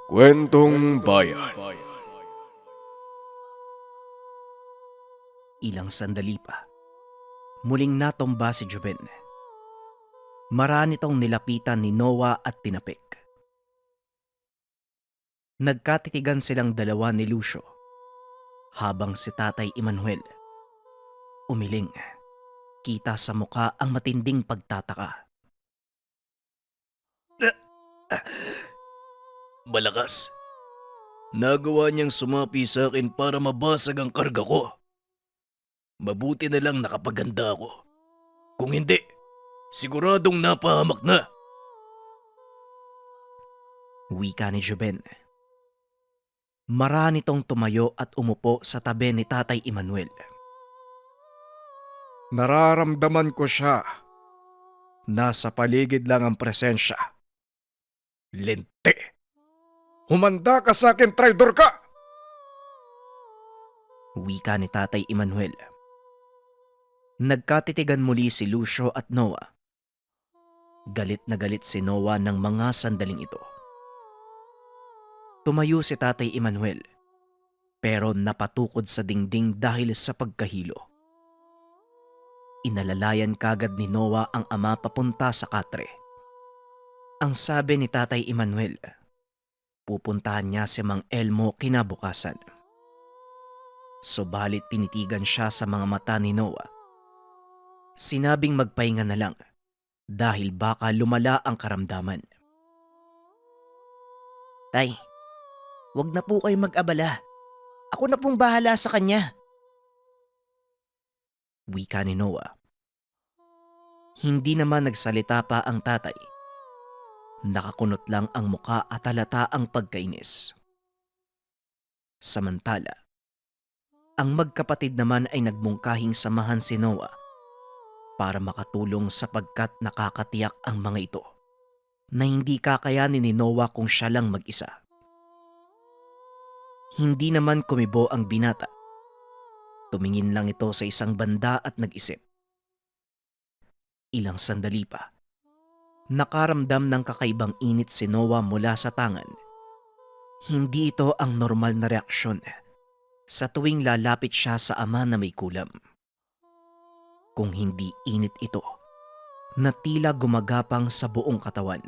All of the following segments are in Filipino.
Kwentong Bayan. Ilang sandali pa, muling natumba si Juben. Marami nitong nilapitan ni Noah at tinapik. Nagkatitigan silang dalawa ni Lucio habang si Tatay Emmanuel umiling. Kita sa muka ang matinding pagtataka. Malakas. Nagawa niyang sumapi sa akin para mabasag ang karga ko. Mabuti na lang nakapaganda ako. Kung hindi, siguradong napahamak na. Wika ni Juben. Mara nitong tumayo at umupo sa tabi ni Tatay Emmanuel. Nararamdaman ko siya. Nasa paligid lang ang presensya. Lente! Humanda ka sa akin, traidor ka! Wika ni Tatay Emmanuel. Nagkatitigan muli si Lucio at Noah. Galit na galit si Noah ng mga sandaling ito. Tumayo si Tatay Emmanuel, pero napatukod sa dingding dahil sa pagkahilo. Inalalayan kagad ni Noah ang ama papunta sa katre. Ang sabi ni Tatay Emmanuel, pupuntahan niya si Mang Elmo kinabukasan. Subalit tinitigan siya sa mga mata ni Noah. Sinabing magpahinga na lang dahil baka lumala ang karamdaman. Tay, wag na po kayo mag-abala. Ako na pong bahala sa kanya. Wika ni Noah. Hindi naman nagsalita pa ang tatay. Nakakunot lang ang muka at halata ang pagkainis. Samantala, ang magkapatid naman ay nagmungkahing samahan si Noah para makatulong sapagkat nakakatiyak ang mga ito na hindi kakayanin ni Noah kung siya lang mag-isa. Hindi naman kumibo ang binata. Tumingin lang ito sa isang banda at nag-isip. Ilang sandali pa, nakaramdam ng kakaibang init si Noah mula sa tangan. Hindi ito ang normal na reaksyon sa tuwing lalapit siya sa ama na may kulam. Kung hindi init ito, na tila gumagapang sa buong katawan.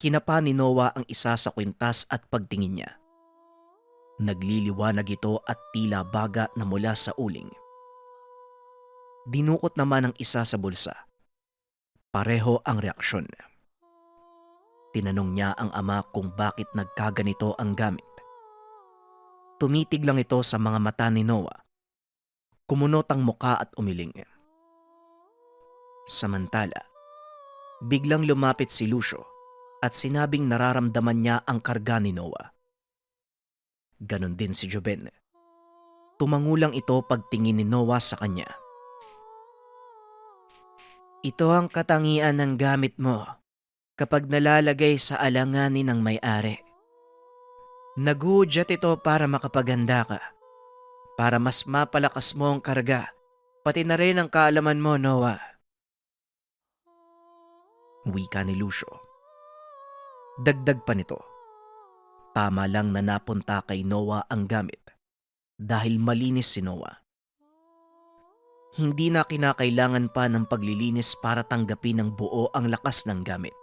Kinapa ni Noah ang isa sa kwintas at pagtingin niya. Nagliliwanag ito at tila baga na mula sa uling. Dinukot naman ang isa sa bulsa. Pareho ang reaksyon. Tinanong niya ang ama kung bakit nagkaganito ang gamit. Tumitig lang ito sa mga mata ni Noah. Kumunot ang muka at umiling. Samantala, biglang lumapit si Lucio at sinabing nararamdaman niya ang karga ni Noah. Ganon din si Juben. Tumangulang ito pagtingin ni Noah sa kanya. Ito ang katangian ng gamit mo kapag nalalagay sa alanganin ng may-ari. Nagudyat ito para makapaganda ka, para mas mapalakas mo ang karga, pati na rin ang kaalaman mo, Noah. Wika ni Lucio. Dagdag pa nito, tama lang na napunta kay Noah ang gamit dahil malinis si Noah. Hindi na kinakailangan pa ng paglilinis para tanggapin ng buo ang lakas ng gamit.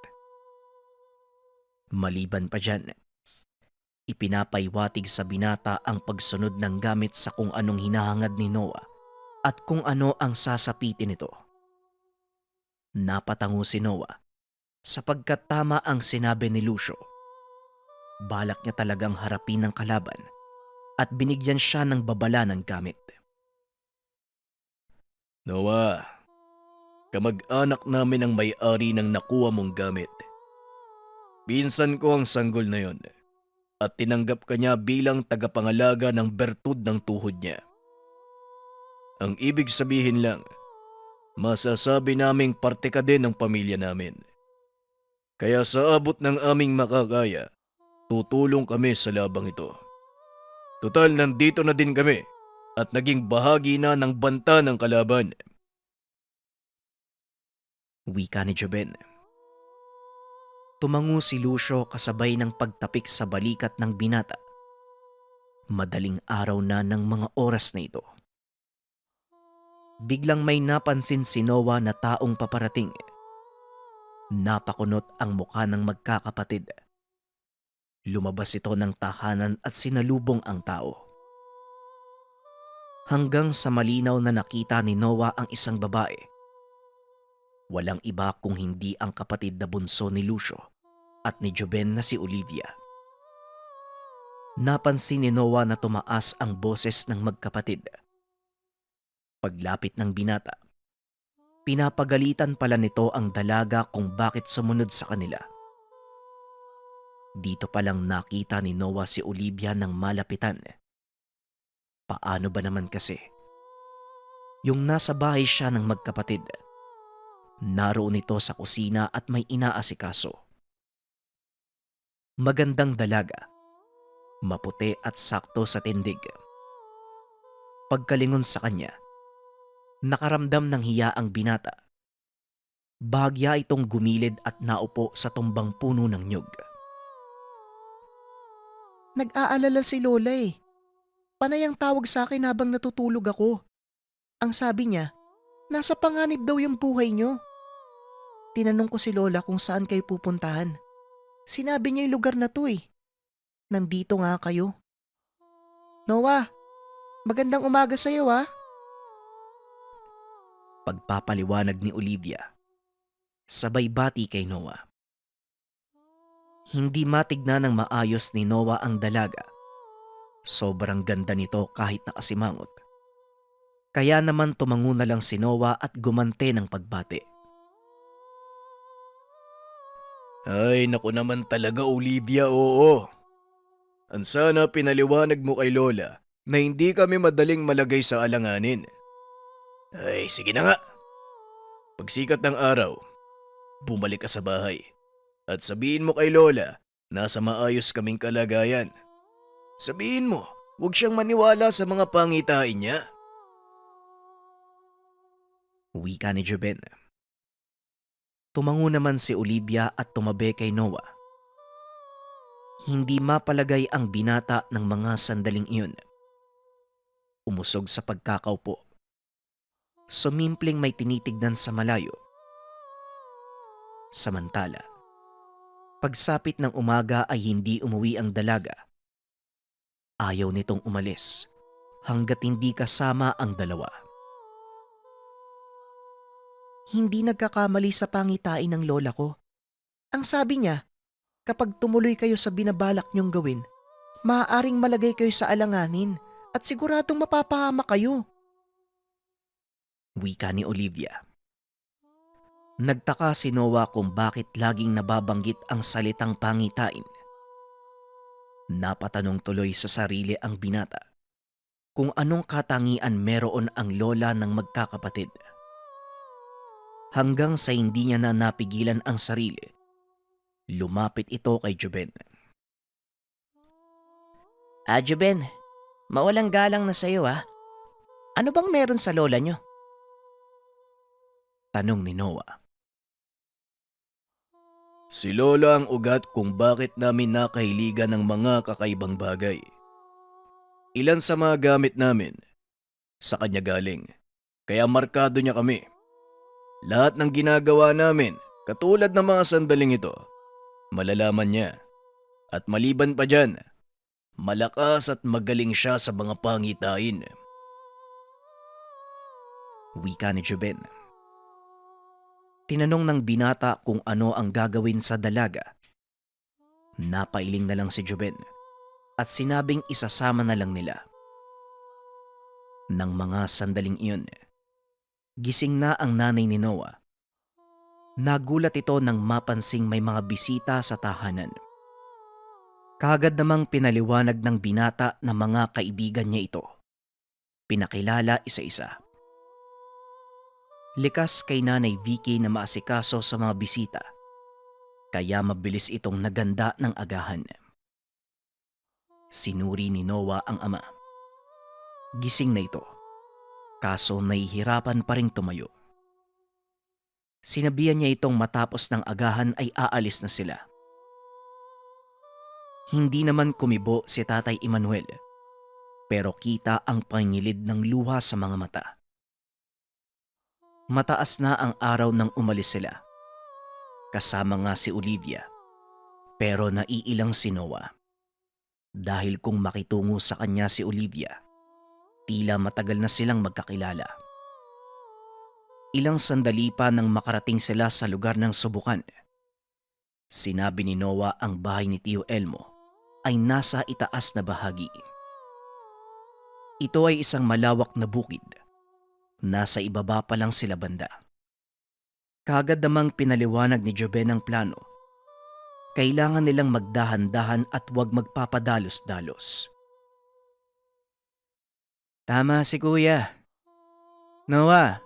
Maliban pa dyan, ipinapaiwatig sa binata ang pagsunod ng gamit sa kung anong hinahangad ni Noah at kung ano ang sasapitin nito. Napatango si Noah sapagkat tama ang sinabi ni Lucio. Balak niya talagang harapin ng kalaban at binigyan siya ng babala ng gamit. Noah, kamag-anak namin ang may-ari ng nakuha mong gamit. Pinsan ko ang sanggol na yon at tinanggap ka niya bilang tagapangalaga ng bertud ng tuhod niya. Ang ibig sabihin lang, masasabi naming parte ka din ng pamilya namin. Kaya sa abot ng aming makakaya, tutulong kami sa labang ito. Tutal nandito na din kami at naging bahagi na ng banta ng kalaban. Wika ni Juben. Tumango si Lucio kasabay ng pagtapik sa balikat ng binata. Madaling araw na ng mga oras na ito. Biglang may napansin si Noah na taong paparating. Napakunot ang mukha ng magkakapatid. Lumabas ito ng tahanan at sinalubong ang tao. Hanggang sa malinaw na nakita ni Noah ang isang babae. Walang iba kung hindi ang kapatid na bunso ni Lucio at ni Joben na si Olivia. Napansin ni Noah na tumaas ang boses ng magkapatid. Paglapit ng binata, pinapagalitan pala nito ang dalaga kung bakit sumunod sa kanila. Dito palang nakita ni Noah si Olivia ng malapitan. Paano ba naman kasi? Yung nasa bahay siya ng magkapatid. Naroon ito sa kusina at may inaasikaso. Magandang dalaga. Maputi at sakto sa tindig. Pagkalingon sa kanya, nakaramdam ng hiya ang binata. Bahagya itong gumilid at naupo sa tumbang puno ng nyug. Nag-aalala si Lola eh. Panay ang tawag sa akin habang natutulog ako. Ang sabi niya, nasa panganib daw yung buhay niyo. Tinanong ko si Lola kung saan kayo pupuntahan. Sinabi niya yung lugar na to eh. Nandito nga kayo. Noah, magandang umaga sa'yo ah. Pagpapaliwanag ni Olivia, sabay bati kay Noah. Hindi matignan ng maayos ni Noah ang dalaga. Sobrang ganda nito kahit nakasimangot. Kaya naman tumango na lang si Noah at gumante ng pagbati. Ay naku naman talaga Olivia, oo. Ang sana pinaliwanag mo kay Lola na hindi kami madaling malagay sa alanganin. Ay sige na nga. Pagsikat ng araw, bumalik ka sa bahay at sabihin mo kay Lola nasa maayos kaming kalagayan. Sabihin mo, huwag siyang maniwala sa mga pangitain niya. Wika ni Joben. Tumango naman si Olivia at tumabi kay Noah. Hindi mapalagay ang binata ng mga sandaling iyon. Umusog sa pagkakaupo. Sumimpling may tinitignan sa malayo. Samantala, pagsapit ng umaga ay hindi umuwi ang dalaga. Ayaw nitong umalis hanggat hindi kasama ang dalawa. Hindi nagkakamali sa pangitain ng lola ko. Ang sabi niya, kapag tumuloy kayo sa binabalak niyong gawin, maaaring malagay kayo sa alanganin at siguradong mapapahamak kayo. Wika ni Olivia. Nagtaka si Noah kung bakit laging nababanggit ang salitang pangitain. Napatanong tuloy sa sarili ang binata kung anong katangian meron ang lola ng magkakapatid. Hanggang sa hindi niya na napigilan ang sarili, lumapit ito kay Joben. Joben, mawalang galang na sa'yo ah. Ano bang meron sa lola niyo? Tanong ni Noah. Si Lola ang ugat kung bakit namin nakahiligan ng mga kakaibang bagay. Ilan sa mga gamit namin, sa kanya galing, kaya markado niya kami. Lahat ng ginagawa namin, katulad ng mga sandaling ito, malalaman niya. At maliban pa dyan, malakas at magaling siya sa mga pangitain. Wika ni Joben. Tinanong ng binata kung ano ang gagawin sa dalaga. Napailing na lang si Joben at sinabing isasama na lang nila. Nang mga sandaling iyon, gising na ang nanay ni Noah. Nagulat ito nang mapansing may mga bisita sa tahanan. Kaagad namang pinaliwanag ng binata na mga kaibigan niya ito. Pinakilala isa-isa. Likas kay Nanay Vicky na maasikaso sa mga bisita, kaya mabilis itong naganda ng agahan. Sinuri ni Noah ang ama. Gising na ito, kaso nahihirapan pa ring tumayo. Sinabihan niya itong matapos ng agahan ay aalis na sila. Hindi naman kumibo si Tatay Emmanuel, pero kita ang pangilid ng luha sa mga mata. Mataas na ang araw nang umalis sila. Kasama nga si Olivia, pero naiilang si Noah. Dahil kung makitungo sa kanya si Olivia, tila matagal na silang magkakilala. Ilang sandali pa nang makarating sila sa lugar ng subukan. Sinabi ni Noah ang bahay ni Tio Elmo ay nasa itaas na bahagi. Ito ay isang malawak na bukid. Nasa ibaba pa lang sila banda. Kagad namang pinaliwanag ni Joben ang plano. Kailangan nilang magdahan-dahan at huwag magpapadalos-dalos. Tama si Kuya. Noah,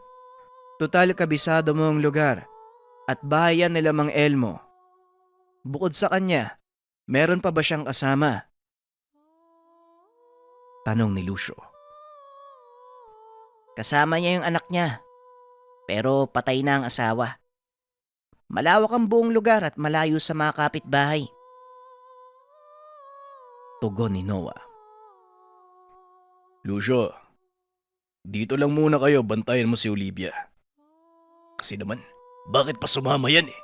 total kabisado mo ang lugar at bahayan nila Mang Elmo. Bukod sa kanya, meron pa ba siyang kasama? Tanong ni Lucio. Kasama niya yung anak niya, pero patay na ang asawa. Malawak ang buong lugar at malayo sa mga kapitbahay. Tugon ni Noah. Lucio, dito lang muna kayo, bantayan mo si Olivia. Kasi naman, bakit pa sumama yan eh?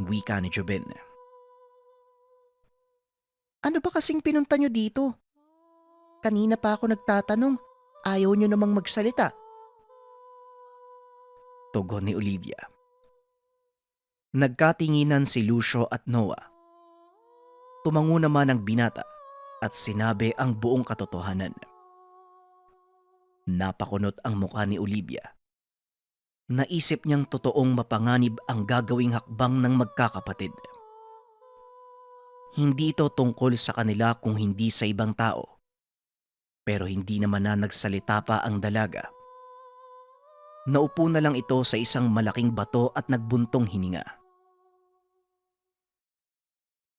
Wika ni Joben. Ano ba kasing pinunta nyo dito? Kanina pa ako nagtatanong, ayaw nyo namang magsalita. Tugon ni Olivia. Nagkatinginan si Lucio at Noah. Tumango naman ang binata at sinabi ang buong katotohanan. Napakunot ang mukha ni Olivia. Naisip niyang totoong mapanganib ang gagawing hakbang ng magkakapatid. Hindi ito tungkol sa kanila kung hindi sa ibang tao. Pero hindi naman na nagsalita pa ang dalaga. Naupo na lang ito sa isang malaking bato at nagbuntong hininga.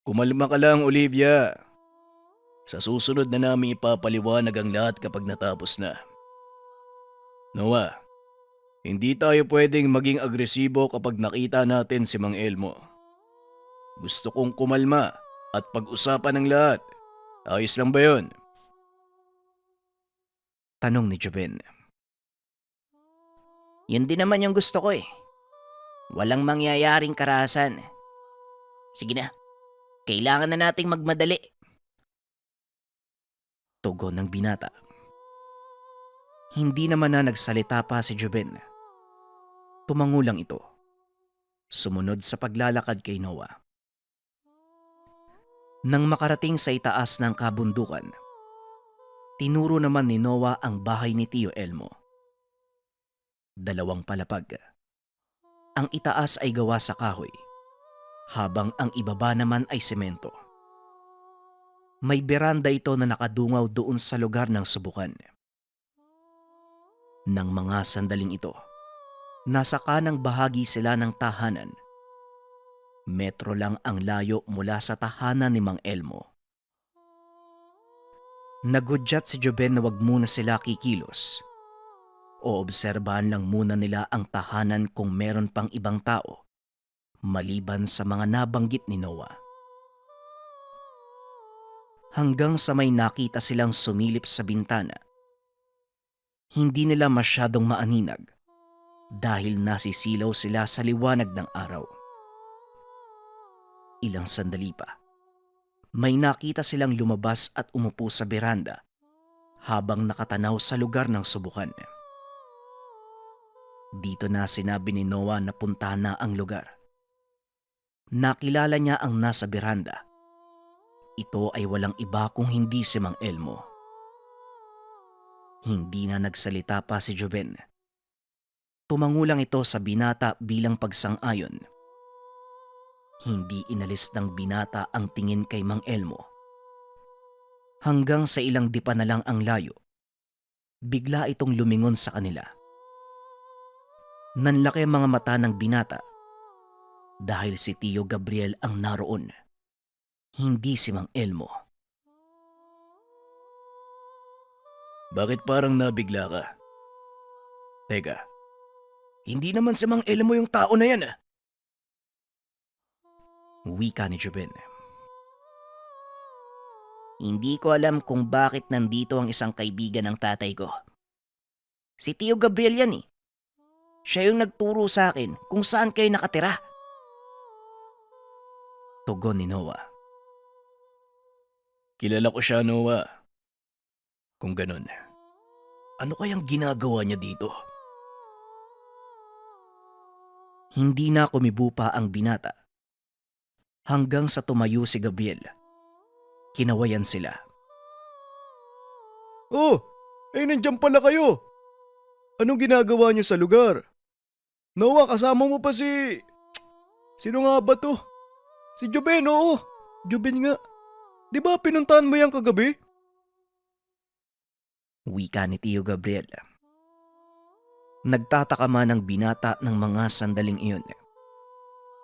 Kumalma ka lang, Olivia. Sa susunod na namin ipapaliwanag ang lahat kapag natapos na. Noah, hindi tayo pwedeng maging agresibo kapag nakita natin si Mang Elmo. Gusto kong kumalma at pag-usapan ang lahat. Ayos lang ba yun? Tanong ni Joben. Yun din naman yung gusto ko eh. Walang mangyayaring karahasan. Sige na, kailangan na nating magmadali. Tugon ng binata. Hindi naman na nagsalita pa si Joben. Tumango lang ito. Sumunod sa paglalakad kay Noah. Nang makarating sa itaas ng kabundukan, tinuro naman ni Noah ang bahay ni Tio Elmo. 2 palapag. Ang itaas ay gawa sa kahoy, habang ang ibaba naman ay semento. May beranda ito na nakadungaw doon sa lugar ng subukan. Nang mga sandaling ito, nasa kanang bahagi sila ng tahanan. Metro lang ang layo mula sa tahanan ni Mang Elmo. Nagudyat si Joben na wag muna sila kikilos. O obserbahan lang muna nila ang tahanan kung meron pang ibang tao, maliban sa mga nabanggit ni Noah. Hanggang sa may nakita silang sumilip sa bintana. Hindi nila masyadong maaninag dahil nasisilaw sila sa liwanag ng araw. Ilang sandali pa, may nakita silang lumabas at umupo sa beranda habang nakatanaw sa lugar ng subukan. Dito na sinabi ni Noah na puntahan na ang lugar. Nakilala niya ang nasa beranda. Ito ay walang iba kung hindi si Mang Elmo. Hindi na nagsalita pa si Joben. Tumango lang ito sa binata bilang pagsang-ayon. Hindi inalis ng binata ang tingin kay Mang Elmo. Hanggang sa ilang dipa na lang ang layo, bigla itong lumingon sa kanila. Nanlaki ang mga mata ng binata dahil si Tio Gabriel ang naroon, hindi si Mang Elmo. Bakit parang nabigla ka? Teka, hindi naman si Mang Elmo yung tao na yan ah. Wika ni Juben. Hindi ko alam kung bakit nandito ang isang kaibigan ng tatay ko. Si Tio Gabriel yan eh. Siya yung nagturo sa akin kung saan kayo nakatira. Tugon ni Noah. Kilala ko siya, Noah. Kung ganun, ano kayang ginagawa niya dito? Hindi na kumibo pa ang binata. Hanggang sa tumayo si Gabriel. Kinawayan sila. Oh, ay nandiyan pala kayo. Anong ginagawa niyo sa lugar? Noah, kasama mo pa si... Sino nga ba to? Si Juben, oo. Juben nga. Di ba pinuntahan mo yan kagabi? Wika ni Tio Gabriel. Nagtataka man ang binata ng mga sandaling iyon.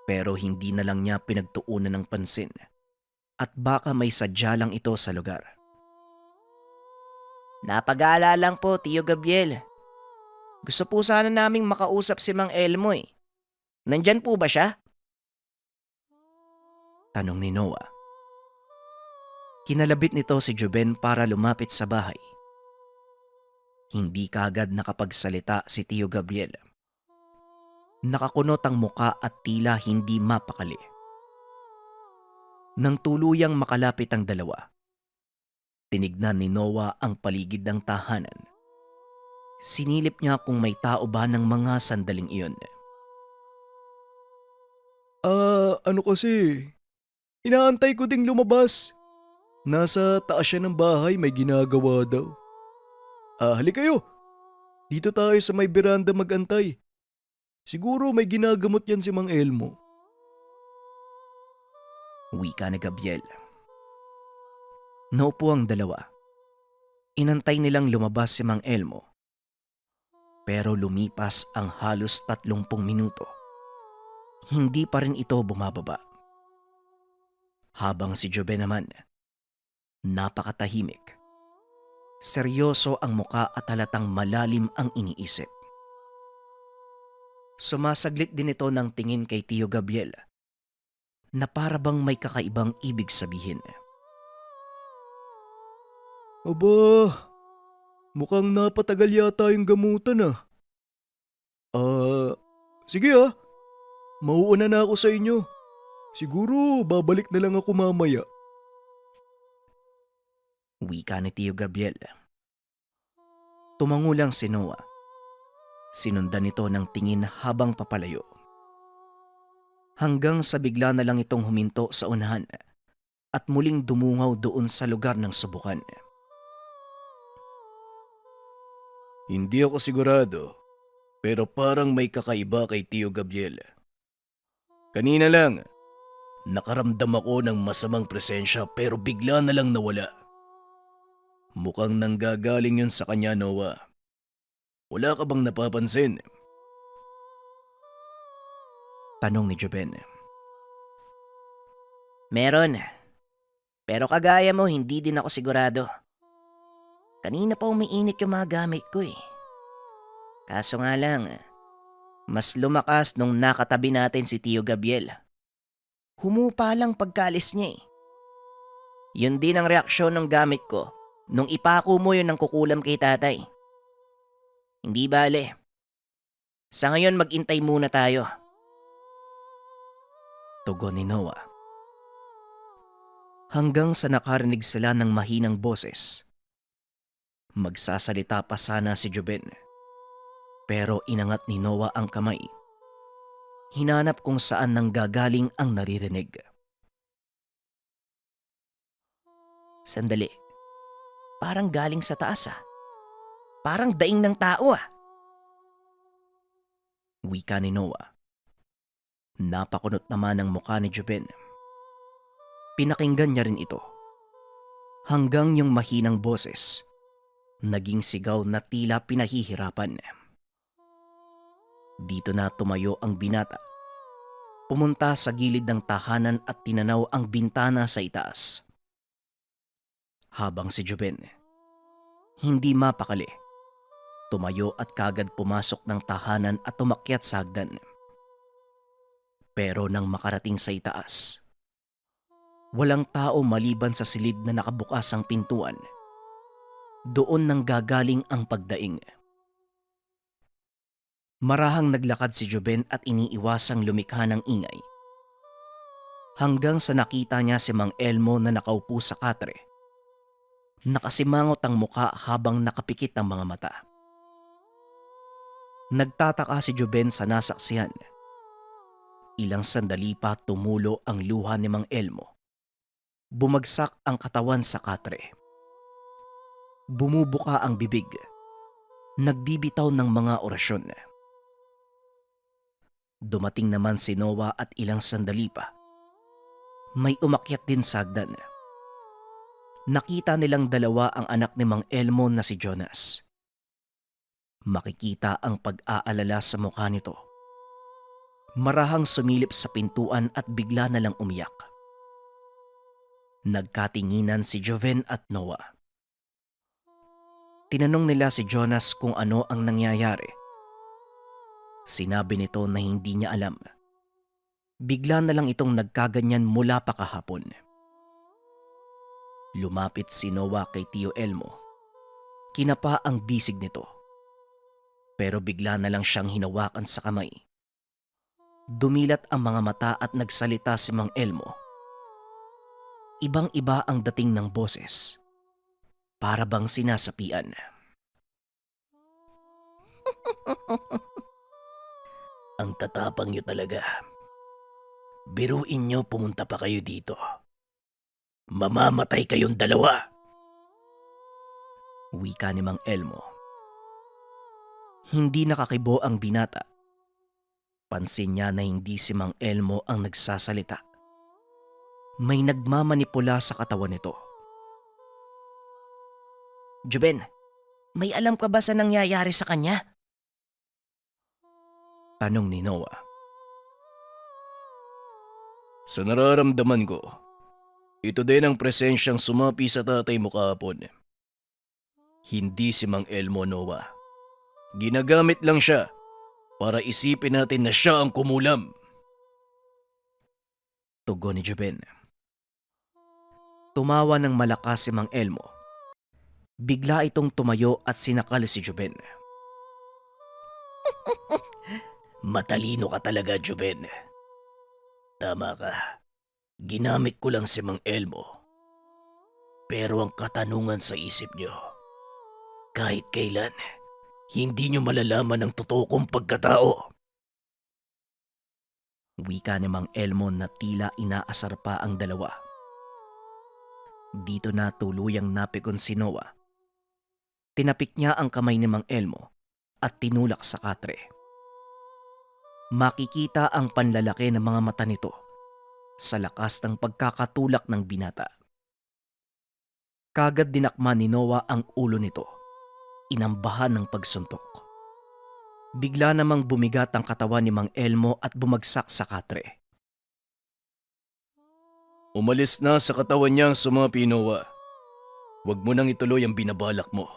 Pero hindi na lang niya pinagtuunan ng pansin at baka may sadya lang ito sa lugar. Napag-aalala lang po, Tio Gabriel. Gusto po sana naming makausap si Mang Elmo eh. Nandyan po ba siya? Tanong ni Noah. Kinalabit nito si Juben para lumapit sa bahay. Hindi kaagad nakapagsalita si Tio Gabriel. Nakakunot ang muka at tila hindi mapakali. Nang tuluyang makalapit ang dalawa, tinignan ni Noah ang paligid ng tahanan. Sinilip niya kung may tao ba ng mga sandaling iyon. Ano kasi? Inaantay ko ding lumabas. Nasa taas siya ng bahay, may ginagawa daw. Halika kayo. Dito tayo sa may beranda magantay. Siguro may ginagamot yan si Mang Elmo. Wika ni Gabriel. Naupo ang dalawa. Inantay nilang lumabas si Mang Elmo. Pero lumipas ang halos 30 minuto. Hindi pa rin ito bumababa. Habang si Jobe naman, napakatahimik. Seryoso ang muka at halatang malalim ang iniisip. Sumasaglit din ito ng tingin kay Tio Gabriel na para bang may kakaibang ibig sabihin. Aba, mukhang napatagal yata yung gamutan ah. Sige ah. Mauuna na ako sa inyo. Siguro babalik na lang ako mamaya. Wika ni Tio Gabriel. Tumango lang si Noah. Sinundan nito ng tingin habang papalayo. Hanggang sa bigla na lang itong huminto sa unahan at muling dumungaw doon sa lugar ng subukan. Hindi ako sigurado, pero parang may kakaiba kay Tio Gabriel. Kanina lang, nakaramdam ako ng masamang presensya pero bigla na lang nawala. Mukhang nanggagaling yun sa kanya, Noah. Wala ka bang napapansin? Tanong ni Juben. Meron. Pero kagaya mo, hindi din ako sigurado. Kanina pa umiinit yung mga gamit ko eh. Kaso nga lang, mas lumakas nung nakatabi natin si Tio Gabriel. Humupa lang pagkalis niya eh. Yun din ang reaksyon ng gamit ko nung ipako mo yun ng kukulam kay tatay. Hindi bale. Sa ngayon mag-intay muna tayo. Tugon ni Noah. Hanggang sa nakarinig sila ng mahinang boses. Magsasalita pa sana si Juben. Pero inangat ni Noah ang kamay. Hinanap kung saan nanggagaling ang naririnig. Sandali. Parang galing sa taas ah. Parang daing ng tao ah. Wika ni Noah. Napakunot naman ang mukha ni Juben. Pinakinggan niya rin ito. Hanggang yung mahinang boses, naging sigaw na tila pinahihirapan. Dito na tumayo ang binata. Pumunta sa gilid ng tahanan at tinanaw ang bintana sa itaas. Habang si Juben, hindi mapakali, tumayo at kagad pumasok ng tahanan at umakyat sa hagdan. Pero nang makarating sa itaas, Walang tao maliban sa silid na nakabukas ang pintuan. Doon nang gagaling ang pagdaing. Marahang naglakad si Joben at iniiwasang lumikha ng ingay. Hanggang sa nakita niya si Mang Elmo na nakaupo sa katre. Nakasimangot ang muka habang nakapikit ang mga mata. Nagtataka si Joben sa nasaksihan. Ilang sandali pa tumulo ang luha ni Mang Elmo. Bumagsak ang katawan sa katre. Bumubuka ang bibig. Nagbibitaw ng mga orasyon. Dumating naman si Noah at ilang sandali pa. May umakyat din sa hagdan. Nakita nilang dalawa ang anak ni Mang Elmo na si Jonas. Makikita ang pag-aalala sa mukha nito. Marahang sumilip sa pintuan at bigla na lang umiyak. Nagkatinginan si Joven at Noah. Tinanong nila si Jonas kung ano ang nangyayari. Sinabi nito na hindi niya alam. Bigla na lang itong nagkaganyan mula pa kahapon. Lumapit si Noah kay Tio Elmo. Kinapa ang bisig nito. Pero bigla na lang siyang hinawakan sa kamay. Dumilat ang mga mata at nagsalita si Mang Elmo. Ibang-iba ang dating ng boses. Para bang sinasapian. Ang tatapang niyo talaga. Biruin niyo pumunta pa kayo dito. Mamamatay kayong dalawa. Wika ni Mang Elmo. Hindi nakakibo ang binata. Pansin niya na hindi si Mang Elmo ang nagsasalita. May nagmamanipula sa katawan nito. Joben, may alam ka ba sa nangyayari sa kanya? Tanong ni Noah. Sa nararamdaman ko, ito din ang presensyang sumapi sa tatay mo kahapon. Hindi si Mang Elmo, Noah. Ginagamit lang siya para isipin natin na siya ang kumulam. Tugon ni Joben. Tumawa ng malakas si Mang Elmo. Bigla itong tumayo at sinakal si Joben. Matalino ka talaga, Joben. Tama ka. Ginamit ko lang si Mang Elmo. Pero ang katanungan sa isip niyo, kahit kailan, hindi niyo malalaman ang totoo kong pagkatao. Wika ni Mang Elmo na tila inaasar pa ang dalawa. Dito na tuluyang napikon si Noah. Tinapik niya ang kamay ni Mang Elmo at tinulak sa katre. Makikita ang panlalaki ng mga mata nito sa lakas ng pagkakatulak ng binata. Kagad dinakma ni Noah ang ulo nito, inambahan ng pagsuntok. Bigla namang bumigat ang katawan ni Mang Elmo at bumagsak sa katre. Umalis na sa katawan niya ang sumapi, Noah. Huwag mo nang ituloy ang binabalak mo.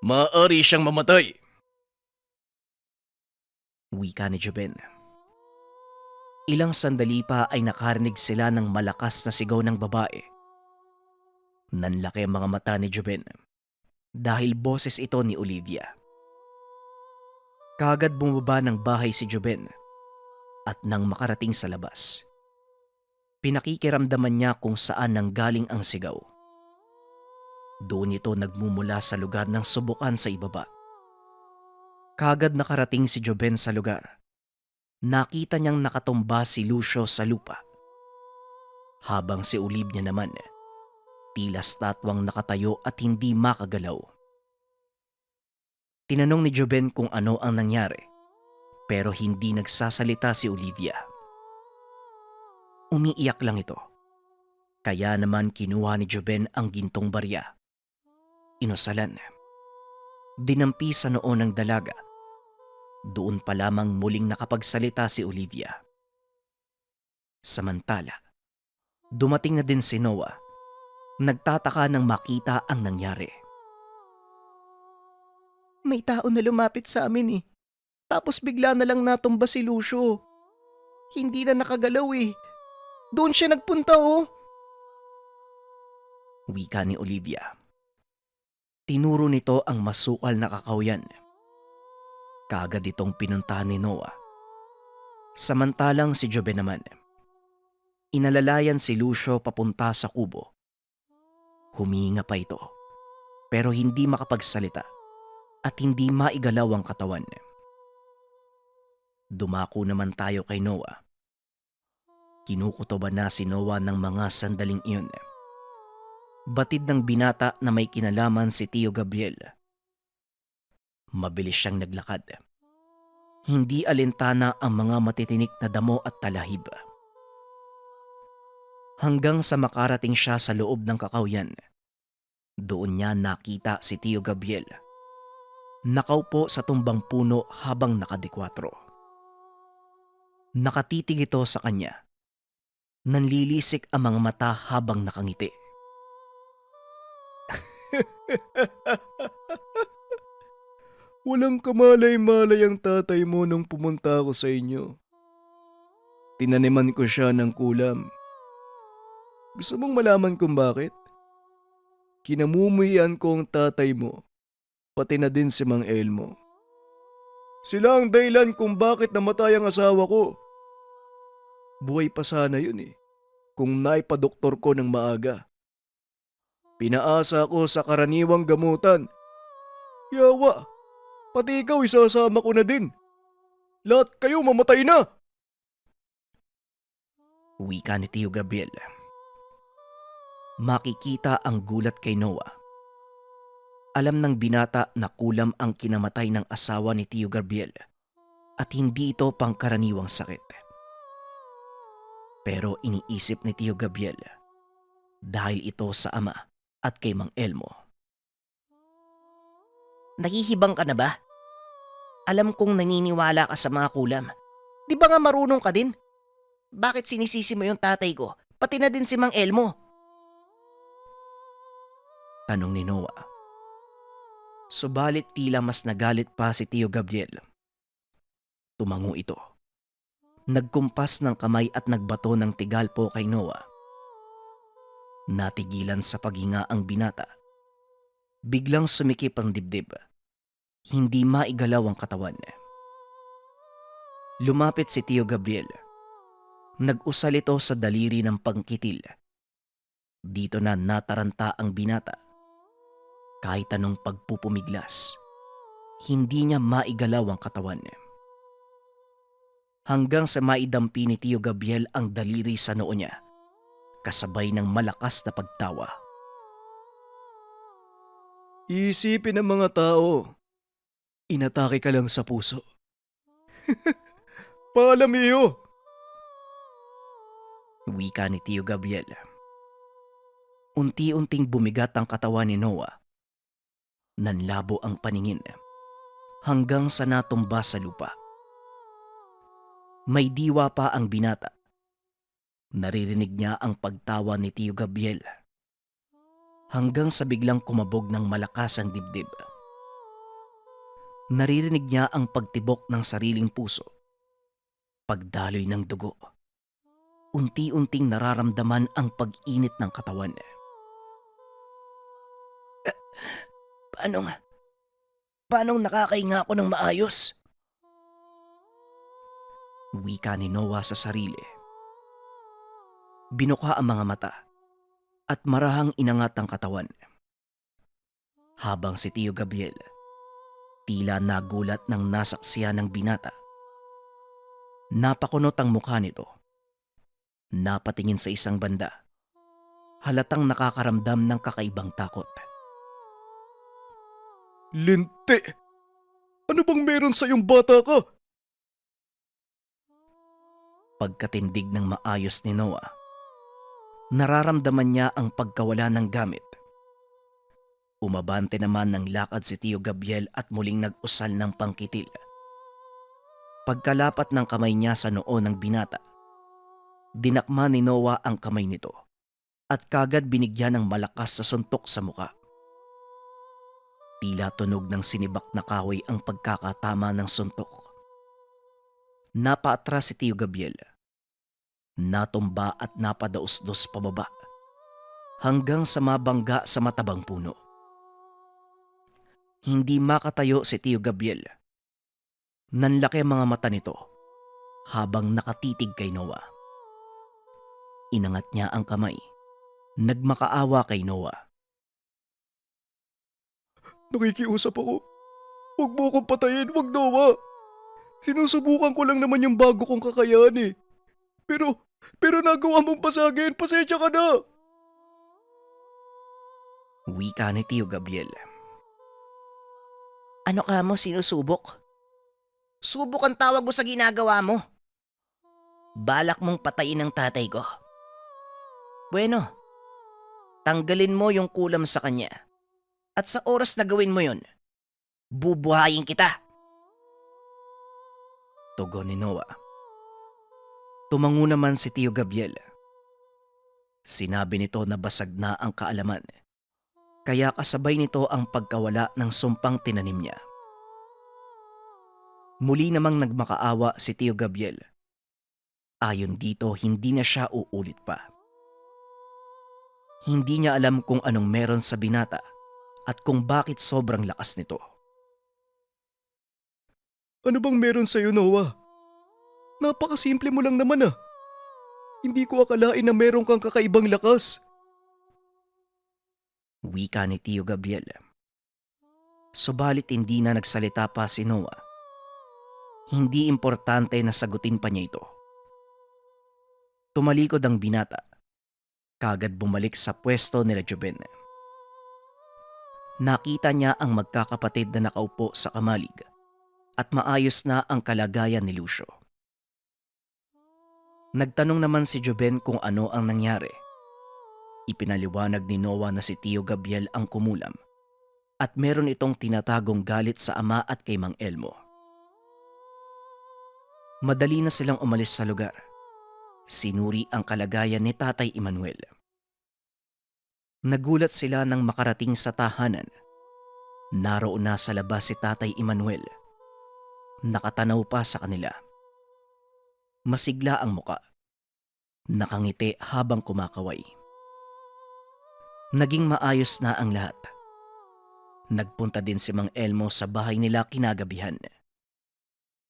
Maaari siyang mamatay. Wika ni Joben. Ilang sandali pa ay nakarinig sila ng malakas na sigaw ng babae. Nanlaki ang mga mata ni Joben dahil boses ito ni Olivia. Kagad bumaba ng bahay si Joben at nang makarating sa labas, pinakikiramdaman niya kung saan nanggaling ang sigaw. Doon ito nagmumula sa lugar ng subukan sa ibaba. Kagad nakarating si Joben sa lugar. Nakita niyang nakatumba si Lucio sa lupa. Habang si Olivia naman, tila statwang nakatayo at hindi makagalaw. Tinanong ni Joben kung ano ang nangyari, pero hindi nagsasalita si Olivia. Umiiyak lang ito. Kaya naman kinuha ni Joben ang gintong barya. Inusalan. Dinampi sa noo ng dalaga. Doon pa lamang muling nakapagsalita si Olivia. Samantala, dumating na din si Noah. Nagtataka nang makita ang nangyari. May tao na lumapit sa amin eh. Tapos bigla na lang natumba si Lucio. Hindi na nakagalaw eh. Doon siya nagpunta oh. Wika ni Olivia. Tinuro nito ang masukal na kakawyan. Kaagad itong pinuntahan ni Noah. Samantalang si Jobe naman, inalalayan si Lucio papunta sa kubo. Huminga pa ito, pero hindi makapagsalita at hindi maigalaw ang katawan. Dumako naman tayo kay Noah. Kinukutoban na si Noah ng mga sandaling iyon. Batid ng binata na may kinalaman si Tio Gabriel. Mabilis siyang naglakad. Hindi alintana ang mga matitinik na damo at talahib. Hanggang sa makarating siya sa loob ng kakawyan, doon niya nakita si Tio Gabriel. Nakaupo sa tumbang puno habang nakadekwatro. Nakatitig ito sa kanya. Nanlilisik ang mga mata habang nakangiti. Walang kamalay-malay ang tatay mo nung pumunta ako sa inyo. Tinaniman ko siya ng kulam. Gusto mong malaman kung bakit? Kinamumuhian ko ang tatay mo, pati na din si Mang Elmo. Sila ang dahilan kung bakit namatay ang asawa ko. Buhay pa sana yun kung naipadoktor ko ng maaga. Pinaasa ko sa karaniwang gamutan. Yawa, pati ikaw isasama ko na din. Lahat kayo mamatay na! Wika ni Tio Gabriel. Makikita ang gulat kay Noah. Alam ng binata na kulam ang kinamatay ng asawa ni Tio Gabriel at hindi ito pangkaraniwang sakit. Pero iniisip ni Tio Gabriel dahil ito sa ama at kay Mang Elmo. Nahihibang ka na ba? Alam kong naniniwala ka sa mga kulam. Di ba nga marunong ka din? Bakit sinisisi mo yung tatay ko, pati na din si Mang Elmo? Tanong ni Noah. Subalit tila mas nagalit pa si Tio Gabriel. Tumango ito. Nagkumpas ng kamay at nagbato ng tigalpo kay Noah. Natigilan sa paghinga ang binata. Biglang sumikip ang dibdib. Hindi maigalaw ang katawan. Lumapit si Tio Gabriel. Nag-usal ito sa daliri ng pangkitil. Dito na nataranta ang binata. Kahit anong pagpupumiglas, hindi niya maigalaw ang katawan. Hanggang sa maidampi ni Tio Gabriel ang daliri sa noo niya, kasabay ng malakas na pagtawa. Isipin ng mga tao, inatake ka lang sa puso. Paalam iyo! Wika ni Tio Gabriel. Unti-unting bumigat ang katawan ni Noah. Nanlabo ang paningin hanggang sa natumba sa lupa. May diwa pa ang binata. Naririnig niya ang pagtawa ni Tio Gabriel hanggang sa biglang kumabog ng malakas ang dibdib. Naririnig niya ang pagtibok ng sariling puso, pagdaloy ng dugo. Unti-unting nararamdaman ang pag-init ng katawan. Paano nakakahinga ako ng maayos? Wika ni Noah sa sarili. Binuka ang mga mata at marahang inangat ang katawan. Habang si Tio Gabriel, tila nagulat ng nasaksiyan ng binata. Napakunot ang mukha nito. Napatingin sa isang banda. Halatang nakakaramdam ng kakaibang takot. Linte! Ano bang meron sa iyong bata ka? Pagkatindig ng maayos ni Noah, nararamdaman niya ang pagkawala ng gamit. Umabante naman ng lakad si Tio Gabriel at muling nag-usal ng pangkitil. Pagkalapat ng kamay niya sa noo ng binata, dinakma ni Noah ang kamay nito at kagad binigyan ng malakas sa suntok sa muka. Tila tunog ng sinibak na kahoy ang pagkakatama ng suntok. Napaatras si Tio Gabriel. Natumba at napadaos-dos pababa. hanggang sa mabangga sa matabang puno. Hindi makatayo si Tio Gabriel. Nanlaki ang mga mata nito habang nakatitig kay Noah. Inangat niya ang kamay. Nagmakaawa kay Noah. Nakikiusap ako. Huwag mo akong patayin, huwag Noah. Sinusubukan ko lang naman yung bago kong kakayahan eh. Pero nagawa mong pasagin, pasensya ka na. Wika ni Tio Gabriel. Ano ka mo sinusubok? Subok ang tawag mo sa ginagawa mo. Balak mong patayin ang tatay ko. Bueno, tanggalin mo yung kulam sa kanya. At sa oras na gawin mo yun, bubuhayin kita. Tugon ni Noah. Tumango naman si Tio Gabriel. Sinabi nito na basag na ang kaalaman. Kaya kasabay nito ang pagkawala ng sumpang tinanim niya. Muli namang nagmakaawa si Tio Gabriel. Ayon dito, hindi na siya uulit pa. Hindi niya alam kung anong meron sa binata at kung bakit sobrang lakas nito. Ano bang meron sa'yo, Noah? Napakasimple mo lang naman ah. Hindi ko akalain na meron kang kakaibang lakas. Wika ni Tio Gabriel. Subalit hindi na nagsalita pa si Noah. Hindi importante na sagutin pa niya ito. Tumalikod ang binata. Kagad bumalik sa pwesto nila Joben. Nakita niya ang magkakapatid na nakaupo sa kamalig at maayos na ang kalagayan ni Lucio. Nagtanong naman si Joben kung ano ang nangyari. Ipinaliwanag ni Noah na si Tio Gabriel ang kumulam at meron itong tinatagong galit sa ama at kay Mang Elmo. Madali na silang umalis sa lugar. Sinuri ang kalagayan ni Tatay Emmanuel. Nagulat sila nang makarating sa tahanan. Naroon na sa labas si Tatay Emmanuel. Nakatanaw pa sa kanila. Masigla ang muka. Nakangiti habang kumakaway. Naging maayos na ang lahat. Nagpunta din si Mang Elmo sa bahay nila kinagabihan.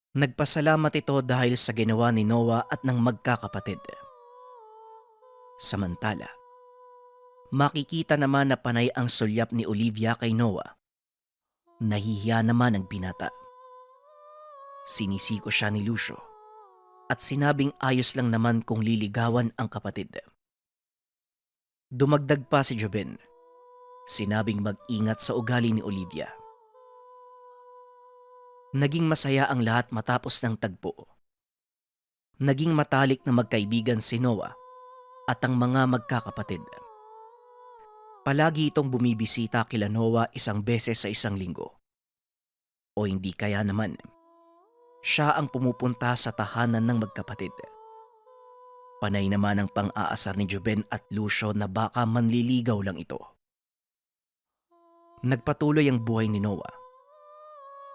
Nagpasalamat ito dahil sa ginawa ni Noah at ng magkakapatid. Samantala, makikita naman na panay ang sulyap ni Olivia kay Noah. Nahihiya naman ang binata. Sinisiko siya ni Lucio at sinabing ayos lang naman kung liligawan ang kapatid. Dumagdag pa si Joben. Sinabing mag-ingat sa ugali ni Olivia. Naging masaya ang lahat matapos ng tagpo. Naging matalik na magkaibigan si Noah at ang mga magkakapatid. Palagi itong bumibisita kila Noah 1 beses sa 1 linggo. O hindi kaya naman, siya ang pumupunta sa tahanan ng magkapatid. Panay naman ang pang-aasar ni Joben at Lucio na baka manliligaw lang ito. Nagpatuloy ang buhay ni Noah.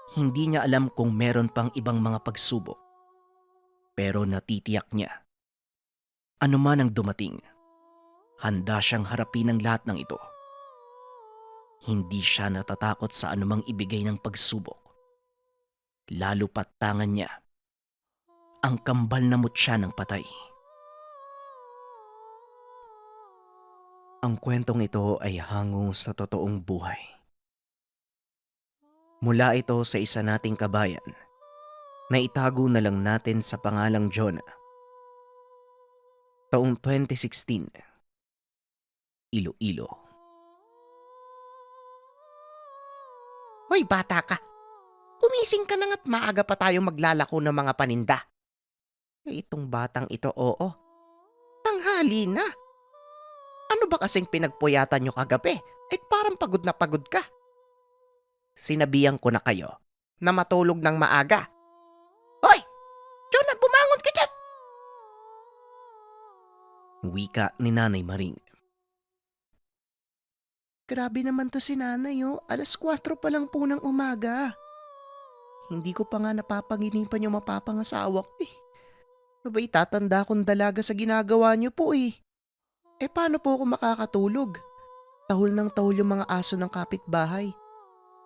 Hindi niya alam kung meron pang ibang mga pagsubok. Pero natitiyak niya. Ano man ang dumating, handa siyang harapin ang lahat ng ito. Hindi siya natatakot sa anumang ibigay ng pagsubok. Lalo pat tangan niya ang kambal na mutya ng patay. Ang kwentong ito ay hango sa totoong buhay. Mula ito sa isa nating kabayan na itago na lang natin sa pangalang Jonah. Taong 2016, Iloilo. Hoy bata ka, kumising ka na nga't maaga pa tayo maglalako ng mga paninda. Itong batang ito, oo. Tanghali na. Ano ba kasing pinagpuyatan nyo kagabi? Parang pagod na pagod ka. Sinabihan ko na kayo na matulog ng maaga. Hoy! Jonah, bumangon ka dyan! Wika ni Nanay Maring. Grabe naman to si Nanay, oh. 4:00 pa lang po ng umaga. Hindi ko pa nga napapanginipan yung mapapangasawa ko eh. Abay, tatanda akong dalaga sa ginagawa niyo po eh. Paano po ako makakatulog? Tahol ng tahol yung mga aso ng kapitbahay.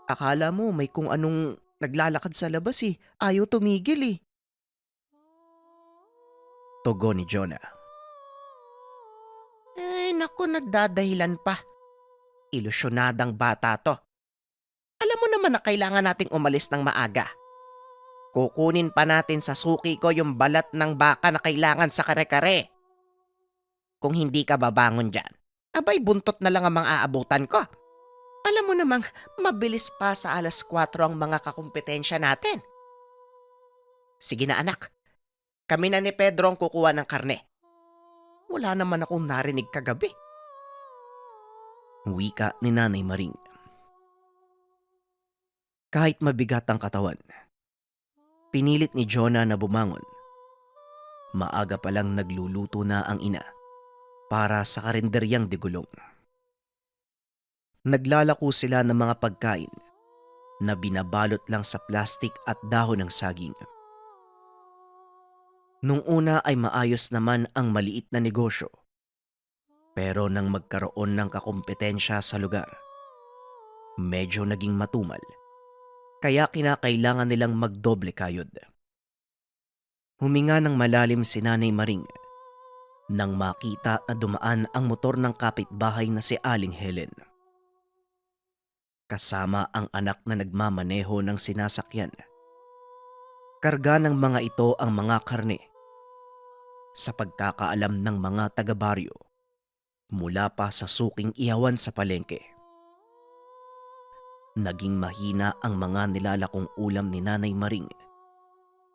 Akala mo may kung anong naglalakad sa labas eh. Ayaw tumigil eh. Tugon ni Jonah. Naku, nagdadahilan pa. Ilusyonadang bata to. Alam mo naman na kailangan nating umalis ng maaga. Kukunin pa natin sa suki ko yung balat ng baka na kailangan sa kare-kare. Kung hindi ka babangon dyan, abay buntot na lang ang mga aabutan ko. Alam mo namang mabilis pa sa 4:00 ang mga kakumpetensya natin. Sige na anak, kami na ni Pedro ang kukuha ng karne. Wala naman akong narinig kagabi. Wika ni Nanay Maring. Kahit mabigat ang katawan, pinilit ni Jonah na bumangon. Maaga pa lang nagluluto na ang ina para sa karinderyang digulong. Naglalako sila ng mga pagkain na binabalot lang sa plastik at dahon ng saging. Nung una ay maayos naman ang maliit na negosyo. Pero nang magkaroon ng kakumpetensya sa lugar, medyo naging matumal. Kaya kinakailangan nilang magdoble kayod. Huminga ng malalim si Nanay Maring nang makita na dumaan ang motor ng kapitbahay na si Aling Helen. Kasama ang anak na nagmamaneho ng sinasakyan. Karga ng mga ito ang mga karne. Sa pagkakaalam ng mga taga-baryo, mula pa sa suking ihawan sa palengke. Naging mahina ang mga nilalakong ulam ni Nanay Maring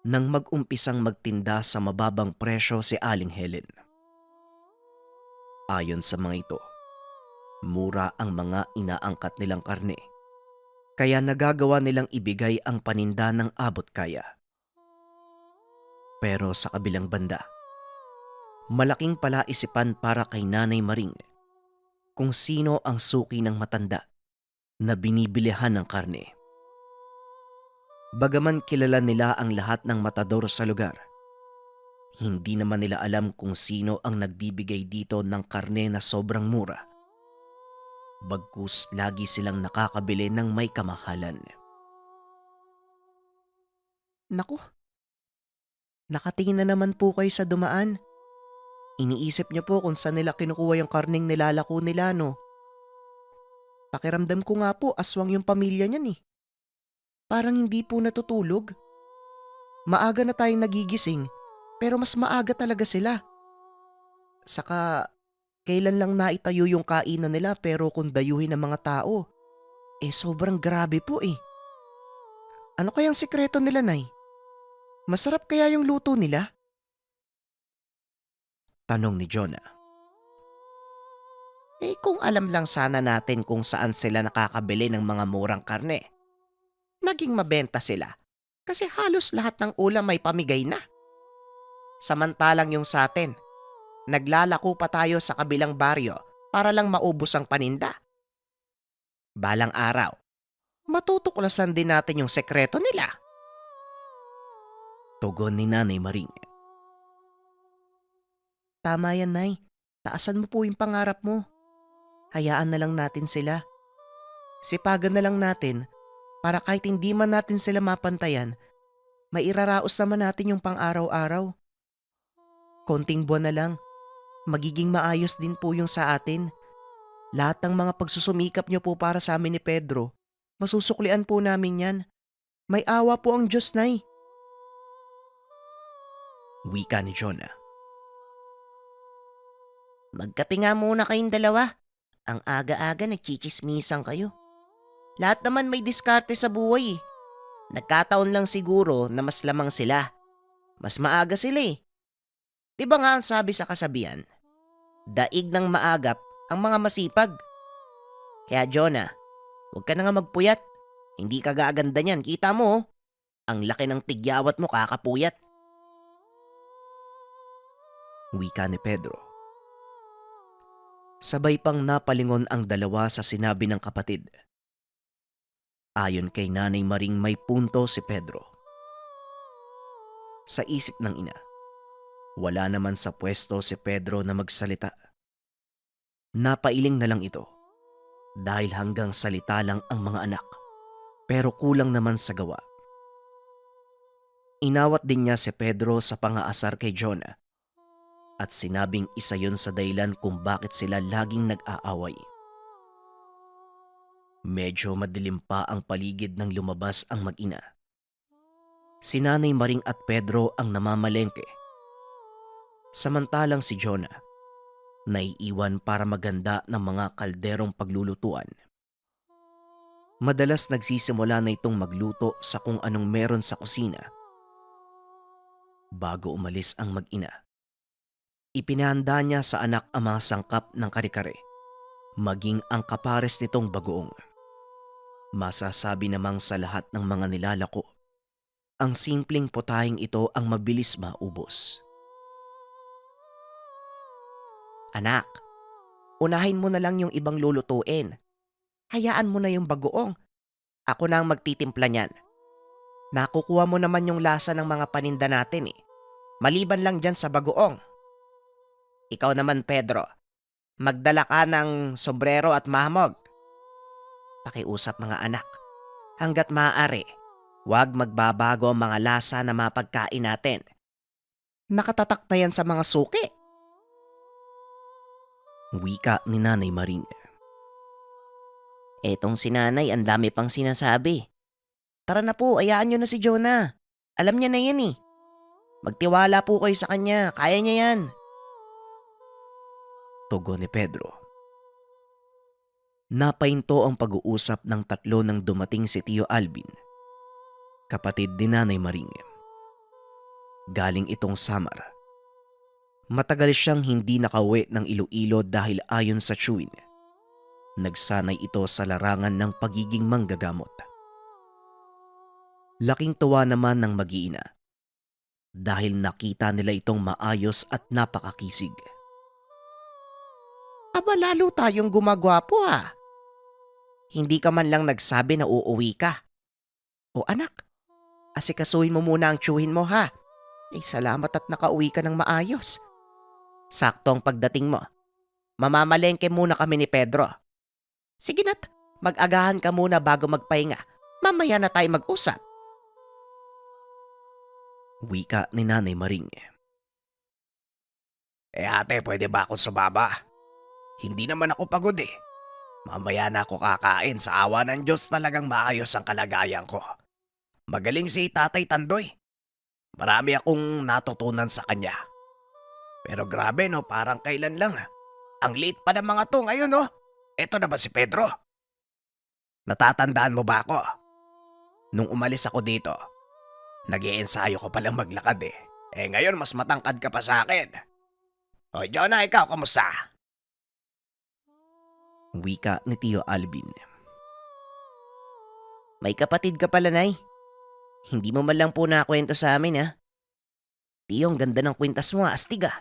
nang mag-umpisang magtinda sa mababang presyo si Aling Helen. Ayon sa mga ito, mura ang mga inaangkat nilang karne, kaya nagagawa nilang ibigay ang paninda ng abot kaya. Pero sa kabilang banda, malaking palaisipan para kay Nanay Maring kung sino ang suki ng matanda na binibilihan ng karne. Bagaman kilala nila ang lahat ng matador sa lugar, hindi naman nila alam kung sino ang nagbibigay dito ng karne na sobrang mura. Bagkus lagi silang nakakabili ng may kamahalan. Naku, nakatingin na naman po kayo sa dumaan. Iniisip niyo po kung saan nila kinukuha yung karning nilalako nila, no? Pakiramdam ko nga po aswang yung pamilya niyan eh. Parang hindi po natutulog. Maaga na tayong nagigising, pero mas maaga talaga sila. Saka, kailan lang naitayo yung kainan nila pero kung dayuhin ng mga tao, sobrang grabe po eh. Ano kayang sikreto nila, Nay? Masarap kaya yung luto nila? Tanong ni Jonah. Kung alam lang sana natin kung saan sila nakakabili ng mga murang karne. Naging mabenta sila kasi halos lahat ng ulam may pamigay na. Samantalang yung sa atin, naglalako pa tayo sa kabilang baryo para lang maubos ang paninda. Balang araw, matutuklasan din natin yung sekreto nila. Tugon ni Nanay Maring. Tama yan, Nay. Taasan mo po yung pangarap mo. Hayaan na lang natin sila. Sipagan na lang natin para kahit hindi man natin sila mapantayan, mairaraos naman natin yung pang-araw-araw. Konting buwan na lang, magiging maayos din po yung sa atin. Lahat ng mga pagsusumikap niyo po para sa amin ni Pedro, masusuklian po namin yan. May awa po ang Diyos, Nay. Wika ni Jonah. Magkape nga muna kayong dalawa. Ang aga-aga nagchichismisan kayo. Lahat naman may diskarte sa buhay eh. Nagkataon lang siguro na mas lamang sila. Mas maaga sila eh. Diba nga ang sabi sa kasabihan? Daig ng maagap ang mga masipag. Kaya Jonah, huwag ka na nga magpuyat. Hindi ka gaganda niyan, kita mo oh. Ang laki ng tigyawat mo kakapuyat. Wika ni Pedro. Sabay pang napalingon ang dalawa sa sinabi ng kapatid. Ayon kay Nanay Maring may punto si Pedro. Sa isip ng ina, wala naman sa pwesto si Pedro na magsalita. Napailing na lang ito dahil hanggang salita lang ang mga anak pero kulang naman sa gawa. Inawat din niya si Pedro sa pangaasar kay Jonah at sinabing isa yun sa dahilan kung bakit sila laging nag-aaway. Medyo madilim pa ang paligid nang lumabas ang mag-ina. Si Nanay Maring at Pedro ang namamalengke. Samantalang si Jonah naiiwan para maganda ng mga kalderong paglulutuan. Madalas nagsisimula na itong magluto sa kung anong meron sa kusina. Bago umalis ang mag-ina, ipinahanda niya sa anak ang mga sangkap ng kare-kare, maging ang kapares nitong bagoong. Masasabi namang sa lahat ng mga nilalako, ang simpleng putahing ito ang mabilis maubos. Anak, unahin mo na lang yung ibang lulutuin. Hayaan mo na yung bagoong. Ako na ang magtitimpla niyan. Nakukuha mo naman yung lasa ng mga paninda natin eh. Maliban lang dyan sa bagoong. Ikaw naman Pedro, magdala ka ng sombrero at mahamog. Pakiusap mga anak, hanggat maaari, huwag magbabago ang mga lasa na mapagkain natin. Nakatatak na yan sa mga suki. Wika ni Nanay Maring. Etong si Nanay ang dami pang sinasabi. Tara na po, ayaan nyo na si Jonah. Alam niya na yan eh. Magtiwala po kayo sa kanya, kaya niya yan. Tugon ni Pedro. Napahinto ang pag-uusap ng tatlo nang dumating si Tio Alvin, kapatid ni Nanay Maring. Galing itong Samar. Matagal siyang hindi nakauwi ng Iloilo dahil ayon sa Chewin, nagsanay ito sa larangan ng pagiging manggagamot. Laking tuwa naman ng mag-iina dahil nakita nila itong maayos at napakakisig. Aba lalo tayong gumagwapo ah. Hindi ka man lang nagsabi na uuwi ka. O anak, asikasuhin mo muna ang tiyuhin mo ha. Salamat at nakauwi ka ng maayos. Sakto ang pagdating mo. Mamamalengke muna kami ni Pedro. Sige na't, mag-agahan ka muna bago magpahinga. Mamaya na tayo mag-usap. Wika ni Nanay Maring. Ate, pwede ba akong sumama? Hindi naman ako pagod eh. Mamaya na ako kakain, sa awa ng Diyos talagang maayos ang kalagayan ko. Magaling si Tatay Tandoy. Marami akong natutunan sa kanya. Pero grabe no, parang kailan lang. Ang liit pa ng mga to ngayon no. Eto na ba si Pedro? Natatandaan mo ba ako? Nung umalis ako dito, nag-iensayo ko palang maglakad eh. Ngayon mas matangkad ka pa sa akin. O Jonah, ikaw kamusta? Wika ni Tio Alvin. May kapatid ka pala, Nay. Hindi mo man lang po nakakwento sa amin ha. Tio, ang ganda ng kwintas mo, astig ah.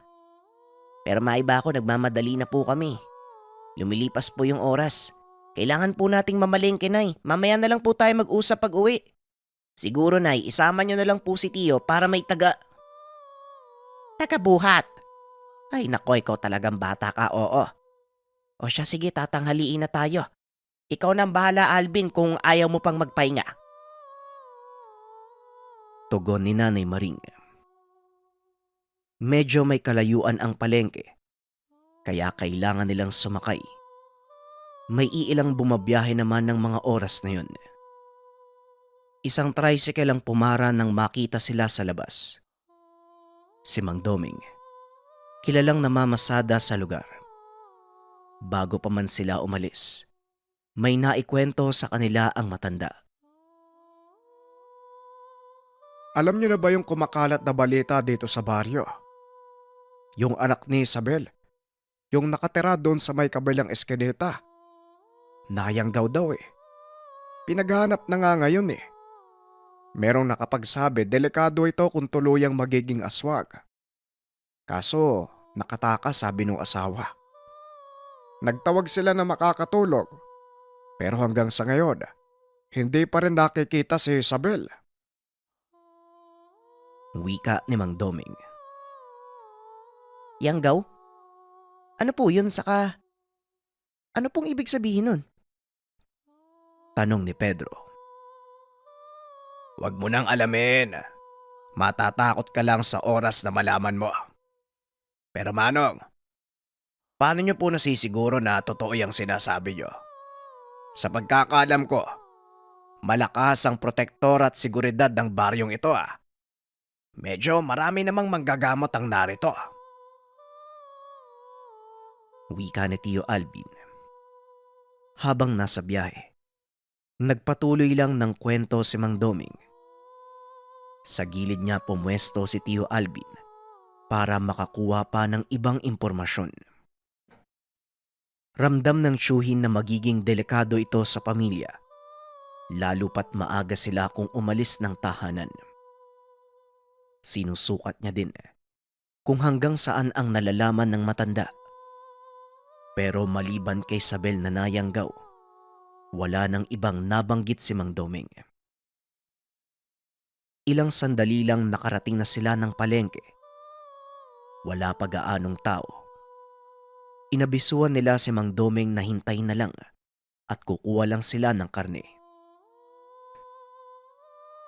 Pero maiba ako, nagmamadali na po kami. Lumilipas po yung oras. Kailangan po nating mamalengke, Nay. Mamaya na lang po tayo mag-usap pag uwi. Siguro, Nay, isama nyo na lang po si Tio para may tagabuhat. Ay nako, ikaw talagang bata ka, oo. O siya, sige, tatanghaliin na tayo. Ikaw nang bahala, Alvin, kung ayaw mo pang magpahinga. Tugon ni Nanay Maring. Medyo may kalayuan ang palengke, kaya kailangan nilang sumakay. May iilang bumabiyahe naman ng mga oras na yun. Isang tricycle ang pumara nang makita sila sa labas. Si Mang Doming, kilalang namamasada sa lugar. Bago pa man sila umalis, may naikwento sa kanila ang matanda. Alam niyo na ba yung kumakalat na balita dito sa baryo? Yung anak ni Isabel, yung nakatira doon sa may kabilang eskinita. Nayanggaw daw eh. Pinaghanap na nga ngayon eh. Merong nakapagsabi delikado ito kung tuluyang magiging aswag. Kaso nakatakas sabi ng asawa. Nagtawag sila na makakatulog. Pero hanggang sa ngayon, hindi pa rin nakikita si Isabel. Wika ni Mang Doming. Yanggaw? Ano po yun, saka Ano pong ibig sabihin nun? Tanong ni Pedro. Huwag mo nang alamin. Matatakot ka lang sa oras na malaman mo. Pero Manong, paano niyo po nasisiguro na totoo yung sinasabi niyo? Sa pagkakaalam ko, malakas ang protektor at seguridad ng baryong ito ah. Medyo marami namang manggagamot ang narito. Wika ni Tio Alvin. Habang nasa biyahe, nagpatuloy lang ng kwento si Mang Doming. Sa gilid niya pumwesto si Tio Alvin para makakuha pa ng ibang impormasyon. Ramdam ng tiyuhin na magiging delikado ito sa pamilya, lalo pat maaga sila kung umalis ng tahanan. Sinusukat niya din kung hanggang saan ang nalalaman ng matanda. Pero maliban kay Sabel na nayanggaw, wala nang ibang nabanggit si Mang Doming. Ilang sandali lang nakarating na sila ng palengke. Wala pa gaanong tao. Inabisuan nila si Mang Doming na hintayin na lang at kukuha lang sila ng karne.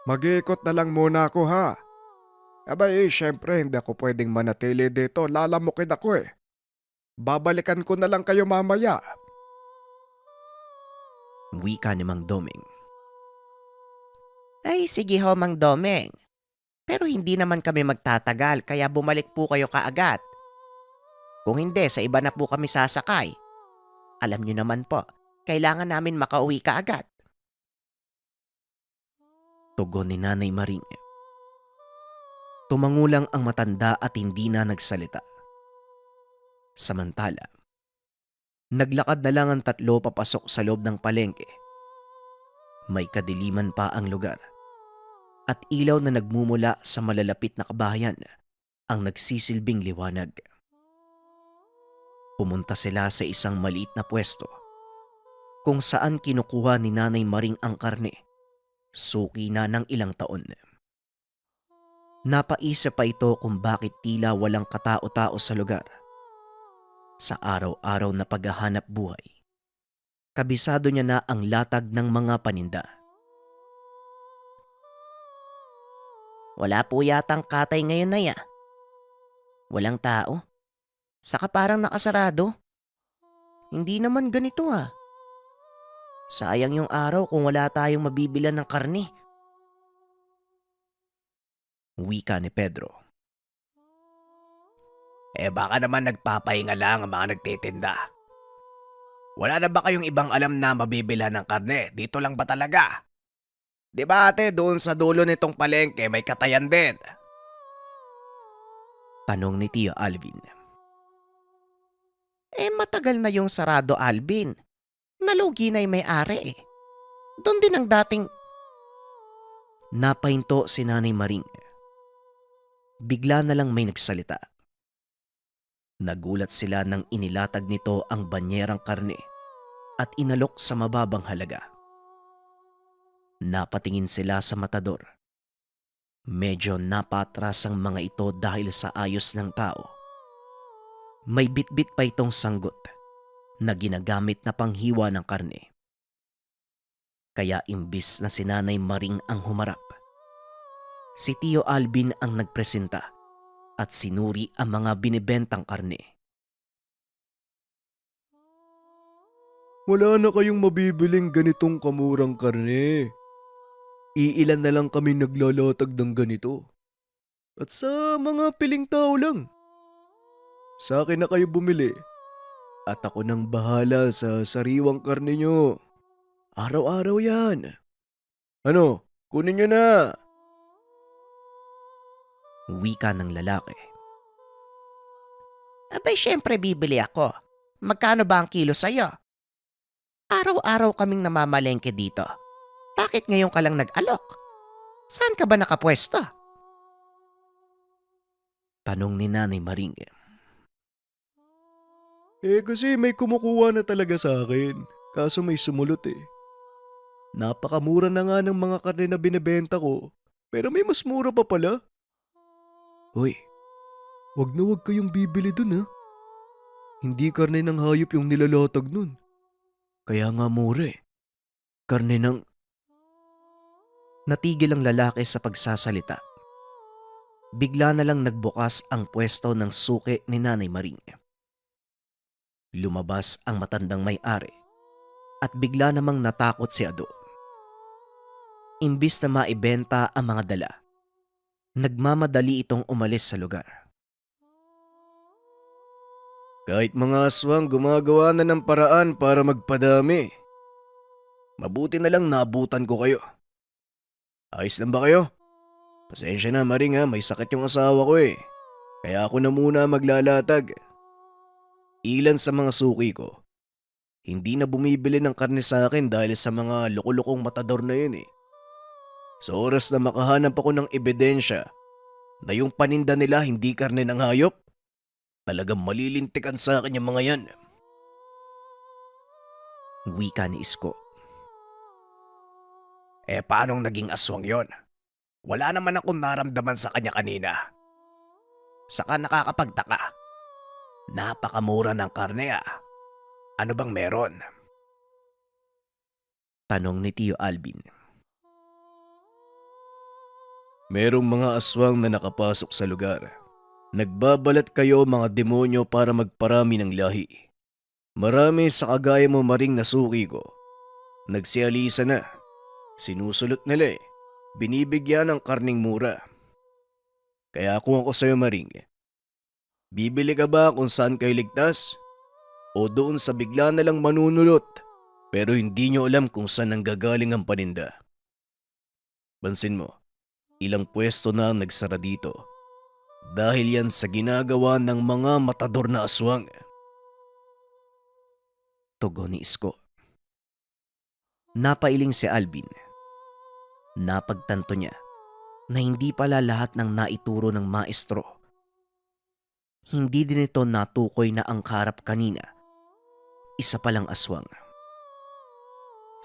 Mag-iikot na lang muna ako ha. Abay, syempre hindi ako pwedeng manatili dito. Lalamukin ako eh. Babalikan ko na lang kayo mamaya. Wika ni Mang Doming. Ay sige ho Mang Doming. Pero hindi naman kami magtatagal kaya bumalik po kayo kaagad. Kung hindi, sa iba na po kami sasakay. Alam niyo naman po, kailangan namin makauwi kaagad. Tugon ni Nanay Maring. Tumangulang ang matanda at hindi na nagsalita. Samantala, naglakad na lang ang tatlo papasok sa loob ng palengke. May kadiliman pa ang lugar at ilaw na nagmumula sa malalapit na kabahayan ang nagsisilbing liwanag. Pumunta sila sa isang maliit na pwesto kung saan kinukuha ni Nanay Maring ang karne, suki na ng ilang taon. Napaisip pa ito kung bakit tila walang katao-tao sa lugar. Sa araw-araw na paghahanap buhay, kabisado niya na ang latag ng mga paninda. Wala po yatang katay ngayon na ya. Walang tao. Saka parang nakasarado. Hindi naman ganito ah. Sayang yung araw kung wala tayong mabibilan ng karne. Wika ni Pedro. Baka naman nagpapahinga lang ang mga nagtitinda. Wala na ba kayong ibang alam na mabibilhan ng karne? Dito lang ba talaga? Di ba ate, doon sa dulo nitong palengke may katayan din? Tanong ni Tio Alvin. Matagal na yung sarado, Alvin. Nalugi na yung may-ari eh. Doon din ang dating... Napahinto si Nanay Maring. Bigla na lang may nagsalita. Nagulat sila nang inilatag nito ang banyerang karne at inalok sa mababang halaga. Napatingin sila sa matador. Medyo napatras ang mga ito dahil sa ayos ng tao. May bitbit pa itong sanggot na ginagamit na panghiwa ng karne. Kaya imbis na si Nanay Maring ang humarap, si Tio Alvin ang nagpresenta at sinuri ang mga binibentang karne. Wala na kayong mabibiling ganitong kamurang karne. Iilan na lang kami naglalatag ng ganito. At sa mga piling tao lang. Sa akin na kayo bumili. At ako nang bahala sa sariwang karne nyo. Araw-araw yan. Ano, kunin nyo na. Wika ng lalaki. Abay syempre bibili ako. Magkano ba ang kilo sa'yo? Araw-araw kaming namamalengke dito. Bakit ngayon ka lang nag-alok? Saan ka ba nakapwesto? Tanong ni Nanay Maring. Kasi may kumukuha na talaga sa akin. Kaso may sumulot eh. Napakamura na nga ng mga karne na binibenta ko. Pero may mas mura pa pala. Hoy, wag na wag kayong bibili dun ha. Hindi karne ng hayop yung nilalatag nun. Kaya nga mura eh. Karne ng... Natigil ang lalaki sa pagsasalita. Bigla na lang nagbukas ang pwesto ng suki ni Nanay Maring. Lumabas ang matandang may-ari at bigla namang natakot si Ado. Imbis na maibenta ang mga dala, nagmamadali itong umalis sa lugar. Kahit mga aswang gumagawa na ng paraan para magpadami. Mabuti na lang naabutan ko kayo. Ayos lang ba kayo? Pasensya na Maring ha, may sakit yung asawa ko eh. Kaya ako na muna maglalatag. Ilan sa mga suki ko, hindi na bumibili ng karne sa akin dahil sa mga loko-lokong matador na yun eh. Sa oras na makahanap ako ng ebidensya na yung paninda nila hindi karne ng hayop, talagang malilintikan sa akin yung mga yan. Wika ni Isko. Paanong naging aswang yon? Wala naman akong naramdaman sa kanya kanina. Saka nakakapagtaka. Napakamura ng karne ah. Ano bang meron? Tanong ni Tio Alvin. Merong mga aswang na nakapasok sa lugar. Nagbabalat kayo mga demonyo para magparami ng lahi. Marami sa kagaya mo Maring na suki ko. Nagsialisa na. Sinusulot nila eh. Binibigyan ng karning mura. Kaya kung ako sa'yo Maring, bibili ka ba kung saan kayo ligtas? O doon sa bigla na lang manunulot pero hindi nyo alam kung saan nanggagaling ang paninda? Pansin mo, ilang pwesto na ang nagsara dito dahil yan sa ginagawa ng mga matador na aswang. Tugon ni Isko. Napailing si Alvin. Napagtanto niya na hindi pala lahat ng naituro ng maestro. Hindi din ito natukoy na ang karap kanina. Isa palang aswang.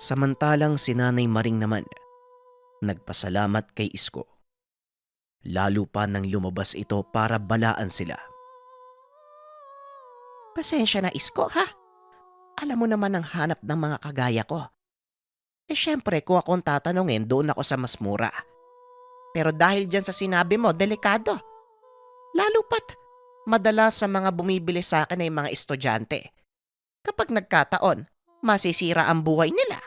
Samantalang si Nanay Maring naman, nagpasalamat kay Isko. Lalo pa nang lumabas ito para balaan sila. Pasensya na Isko ha. Alam mo naman ang hanap ng mga kagaya ko. Syempre kung akong tatanungin doon ako sa mas mura. Pero dahil dyan sa sinabi mo, delikado. Lalo pat, madalas sa mga bumibili sa akin ay mga estudyante. Kapag nagkataon, masisira ang buhay nila.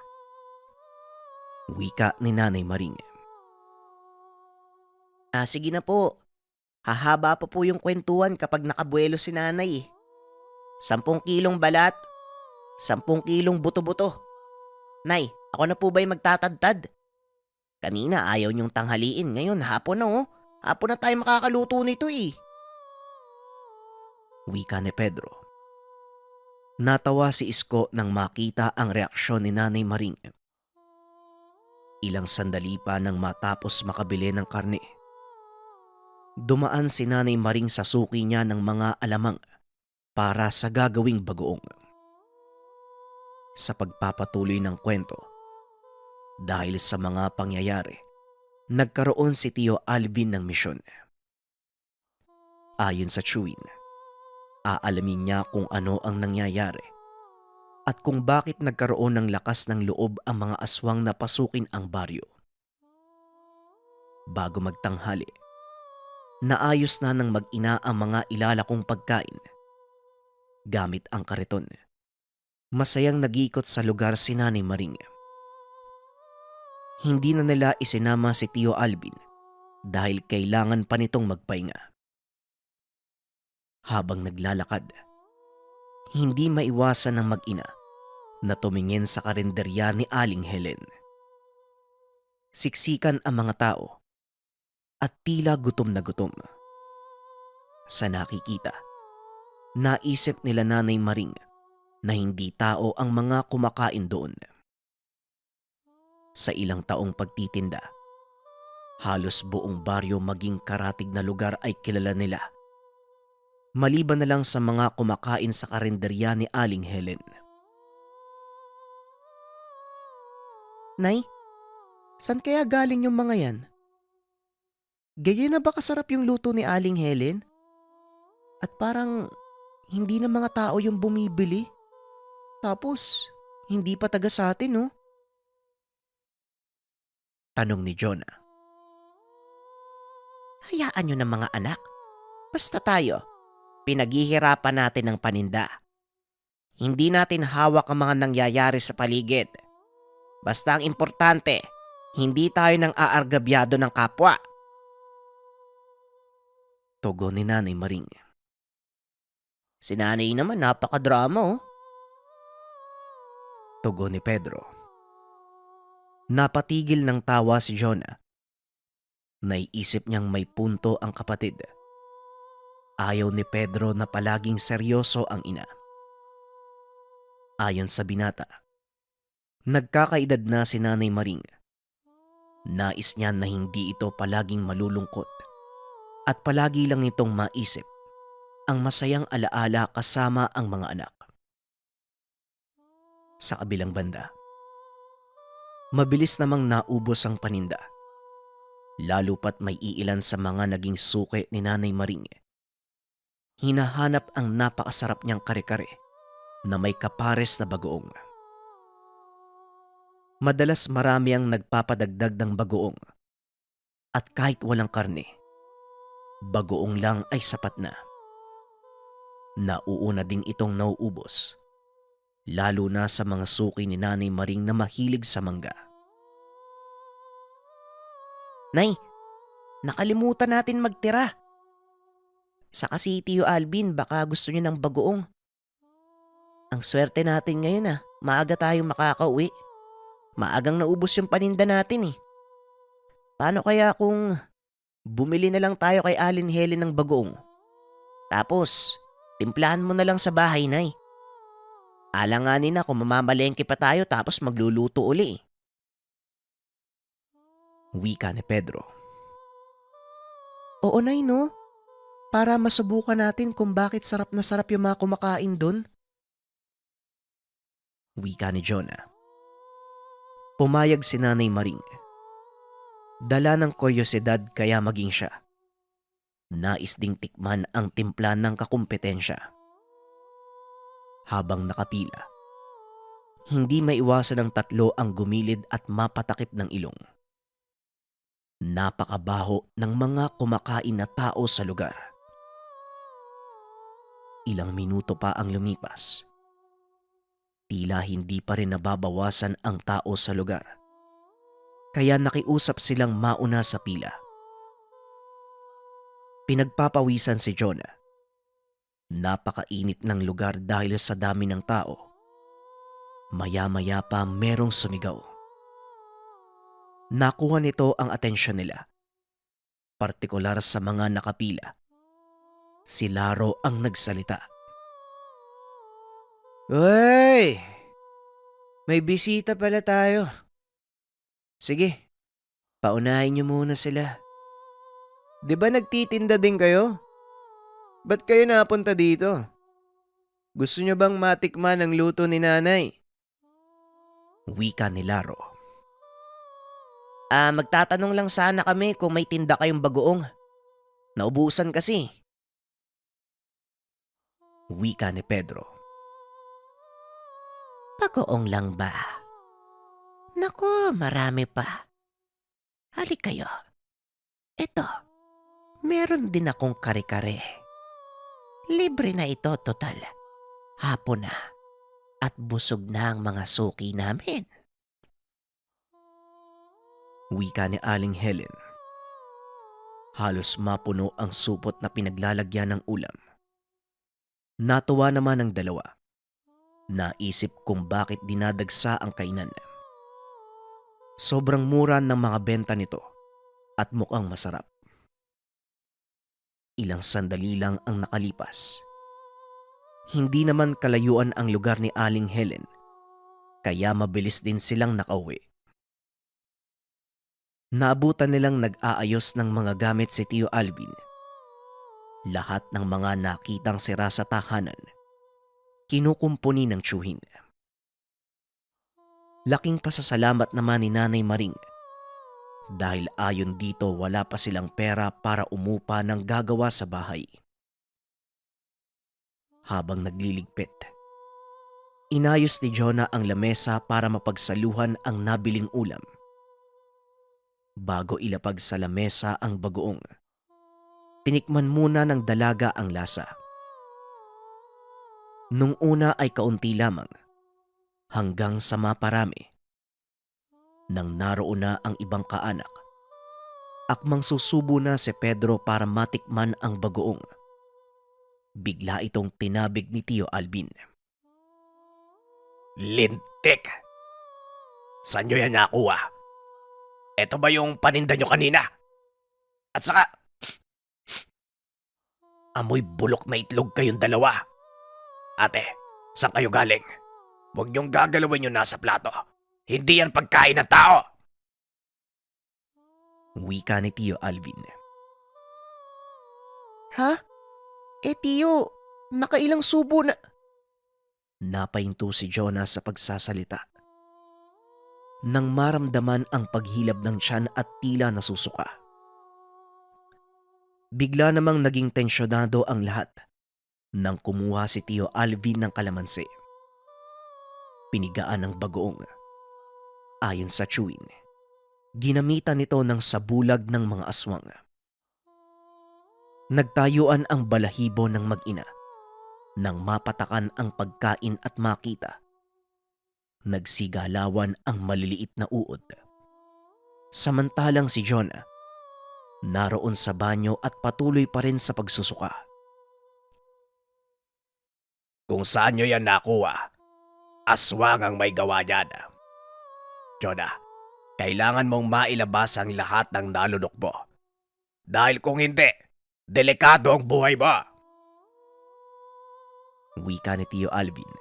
Wika ni Nanay Maring. Sige na po. Hahaba pa po yung kwentuhan kapag nakabuelo si nanay. 10 kilong balat, 10 kilong buto-buto. Nay, ako na po ba'y magtatadtad? Kanina ayaw niyong tanghaliin, ngayon hapon na oh. Hapon na tayo makakaluto nito eh. Wika ni Pedro. Natawa si Isko nang makita ang reaksyon ni Nanay Maring. Ilang sandali pa nang matapos makabili ng karne. Dumaan si Nanay Maring sa suki niya ng mga alamang para sa gagawing bagoong. Sa pagpapatuloy ng kwento, dahil sa mga pangyayari, nagkaroon si Tio Alvin ng misyon. Ayon sa Chewin, aalamin niya kung ano ang nangyayari at kung bakit nagkaroon ng lakas ng loob ang mga aswang na pasukin ang baryo. Bago magtanghali, naayos na ng mag-ina ang mga ilalakong pagkain. Gamit ang kariton, masayang nag-ikot sa lugar si Nanay Maring. Hindi na nila isinama si Tio Alvin dahil kailangan pa nitong magpahinga. Habang naglalakad, hindi maiwasan ng mag-ina na tumingin sa karinderya ni Aling Helen. Siksikan ang mga tao at tila gutom na gutom. Sa nakikita, naisip nila Nanay Maring na hindi tao ang mga kumakain doon. Sa ilang taong pagtitinda, halos buong baryo maging karatig na lugar ay kilala nila. Maliban na lang sa mga kumakain sa karinderya ni Aling Helen. Nay, saan kaya galing yung mga yan? Ganyan na ba kasarap yung luto ni Aling Helen? At parang hindi na mga tao yung bumibili. Tapos, hindi pa taga sa atin, no? Tanong ni Jonah. Hayaan nyo ng mga anak. Basta tayo, pinaghihirapan natin ng paninda. Hindi natin hawak ang mga nangyayari sa paligid. Basta ang importante, hindi tayo nang aargabyado ng kapwa. Tugon ni Nanay Maring. Si nanay naman napakadrama, oh. Tugon ni Pedro. Napatigil ng tawa si Jonah. Naiisip niyang may punto ang kapatid. Ayaw ni Pedro na palaging seryoso ang ina. Ayon sa binata, nagkakaedad na si Nanay Maring. Nais niya na hindi ito palaging malulungkot at palagi lang itong maisip ang masayang alaala kasama ang mga anak. Sa kabilang banda, mabilis namang naubos ang paninda. Lalo pat may iilan sa mga naging suki ni Nanay Maring. Hinahanap ang napakasarap niyang kare-kare na may kapares na bagoong. Madalas marami ang nagpapadagdag ng bagoong. At kahit walang karne, bagoong lang ay sapat na. Nauuna din itong nauubos, lalo na sa mga suki ni Nanay Maring na mahilig sa mangga. Nay, nakalimutan natin magtira. Saka si Tio Alvin baka gusto niya ng bagoong. Ang swerte natin ngayon, maaga tayong makakauwi. Maagang naubos yung paninda natin eh. Paano kaya kung bumili na lang tayo kay Alin Helen ng bagoong? Tapos, timplahan mo na lang sa bahay, Nay. Alanganin na kung mamamalengke pa tayo tapos magluluto uli. Wika ni Pedro. Oo, Nay, no? Para masubukan natin kung bakit sarap na sarap yung mga kumakain doon. Wika ni Jonah. Pumayag si Nanay Maring. Dala ng kuryosidad kaya maging siya. Nais ding tikman ang timpla ng kakumpetensya. Habang nakapila, hindi maiwasan ng tatlo ang gumilid at mapatakip ng ilong. Napakabaho ng mga kumakain na tao sa lugar. Ilang minuto pa ang lumipas. Tila hindi pa rin nababawasan ang tao sa lugar. Kaya nakiusap silang mauna sa pila. Pinagpapawisan si Jonah. Napakainit ng lugar dahil sa dami ng tao. Maya-maya pa merong sumigaw. Nakuha nito ang atensyon nila. Partikular sa mga nakapila. Si Laro ang nagsalita. Uy! May bisita pala tayo. Sige, paunahin niyo muna sila. Di ba nagtitinda din kayo? Ba't kayo napunta dito? Gusto niyo bang matikman ang luto ni Nanay? Wika ni Laro. Magtatanong lang sana kami kung may tinda kayong bagoong. Naubusan kasi. Wika ni Pedro. Bagoong lang ba? Naku, marami pa. Halik kayo. Eto, meron din akong kare-kare. Libre na ito total. Hapon na. At busog na ang mga suki namin. Wika ni Aling Helen. Halos mapuno ang supot na pinaglalagyan ng ulam. Natuwa naman ang dalawa. Naisip kung bakit dinadagsa ang kainan. Sobrang mura ng mga benta nito at mukhang masarap. Ilang sandali lang ang nakalipas. Hindi naman kalayuan ang lugar ni Aling Helen, kaya mabilis din silang nakauwi. Naabutan nilang nag-aayos ng mga gamit si Tio Alvin. Lahat ng mga nakitang sira sa tahanan, kinukumpuni ng tiyuhin. Laking pasasalamat naman ni Nanay Maring dahil ayon dito wala pa silang pera para umupa ng gagawa sa bahay. Habang nagliligpit, Inayos ni Jonah ang lamesa para mapagsaluhan ang nabiling ulam. Bago ilapag sa lamesa ang bagoong, tinikman muna ng dalaga ang lasa. Nung una ay kaunti lamang, hanggang sa maparami. Nang naroon na ang ibang kaanak, akmang susubo na si Pedro para matikman ang bagoong. Bigla itong tinabig ni Tio Alvin. Lintik! Saan nyo yan nakuha? Ito ba yung paninda nyo kanina? At saka, amoy bulok na itlog kayong dalawa. Ate, saan kayo galing? Huwag niyong gagalawin yung nasa plato. Hindi yan pagkain ng tao. Wika ni Tio Alvin. Ha? Tio, nakailang subo na... Napahinto si Jonah sa pagsasalita. Nang maramdaman ang paghilab ng tiyan at tila nasusuka. Bigla namang naging tensyonado ang lahat nang kumuha si Tio Alvin ng kalamansi. Pinigaan ng bagoong. Ayon sa chewin, ginamitan nito ng sabulag ng mga aswang. Nagtayuan ang balahibo ng mag-ina nang mapatakan ang pagkain at makita. Nagsigalawan ang maliliit na uod. Samantalang si Jonah naroon sa banyo at patuloy pa rin sa pagsusuka. Kung saan nyo yan nakuha, aswang ang may gawa niyan. Jonah, kailangan mong mailabas ang lahat ng nalunok mo. Dahil kung hindi, delikado ang buhay mo. Wika ni Tio Alvin.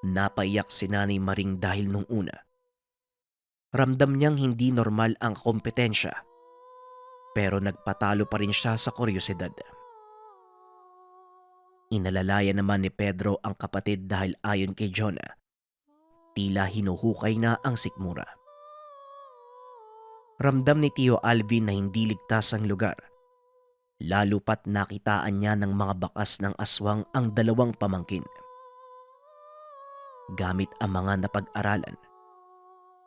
Napaiyak si Nanay Maring dahil nung una, ramdam niyang hindi normal ang kompetensya, pero nagpatalo pa rin siya sa kuryosidad. Inalalaya naman ni Pedro ang kapatid dahil ayon kay Jonah, tila hinuhukay na ang sikmura. Ramdam ni Tio Alvin na hindi ligtas ang lugar, lalo pat nakitaan niya ng mga bakas ng aswang ang dalawang pamangkin. Gamit ang mga napag-aralan,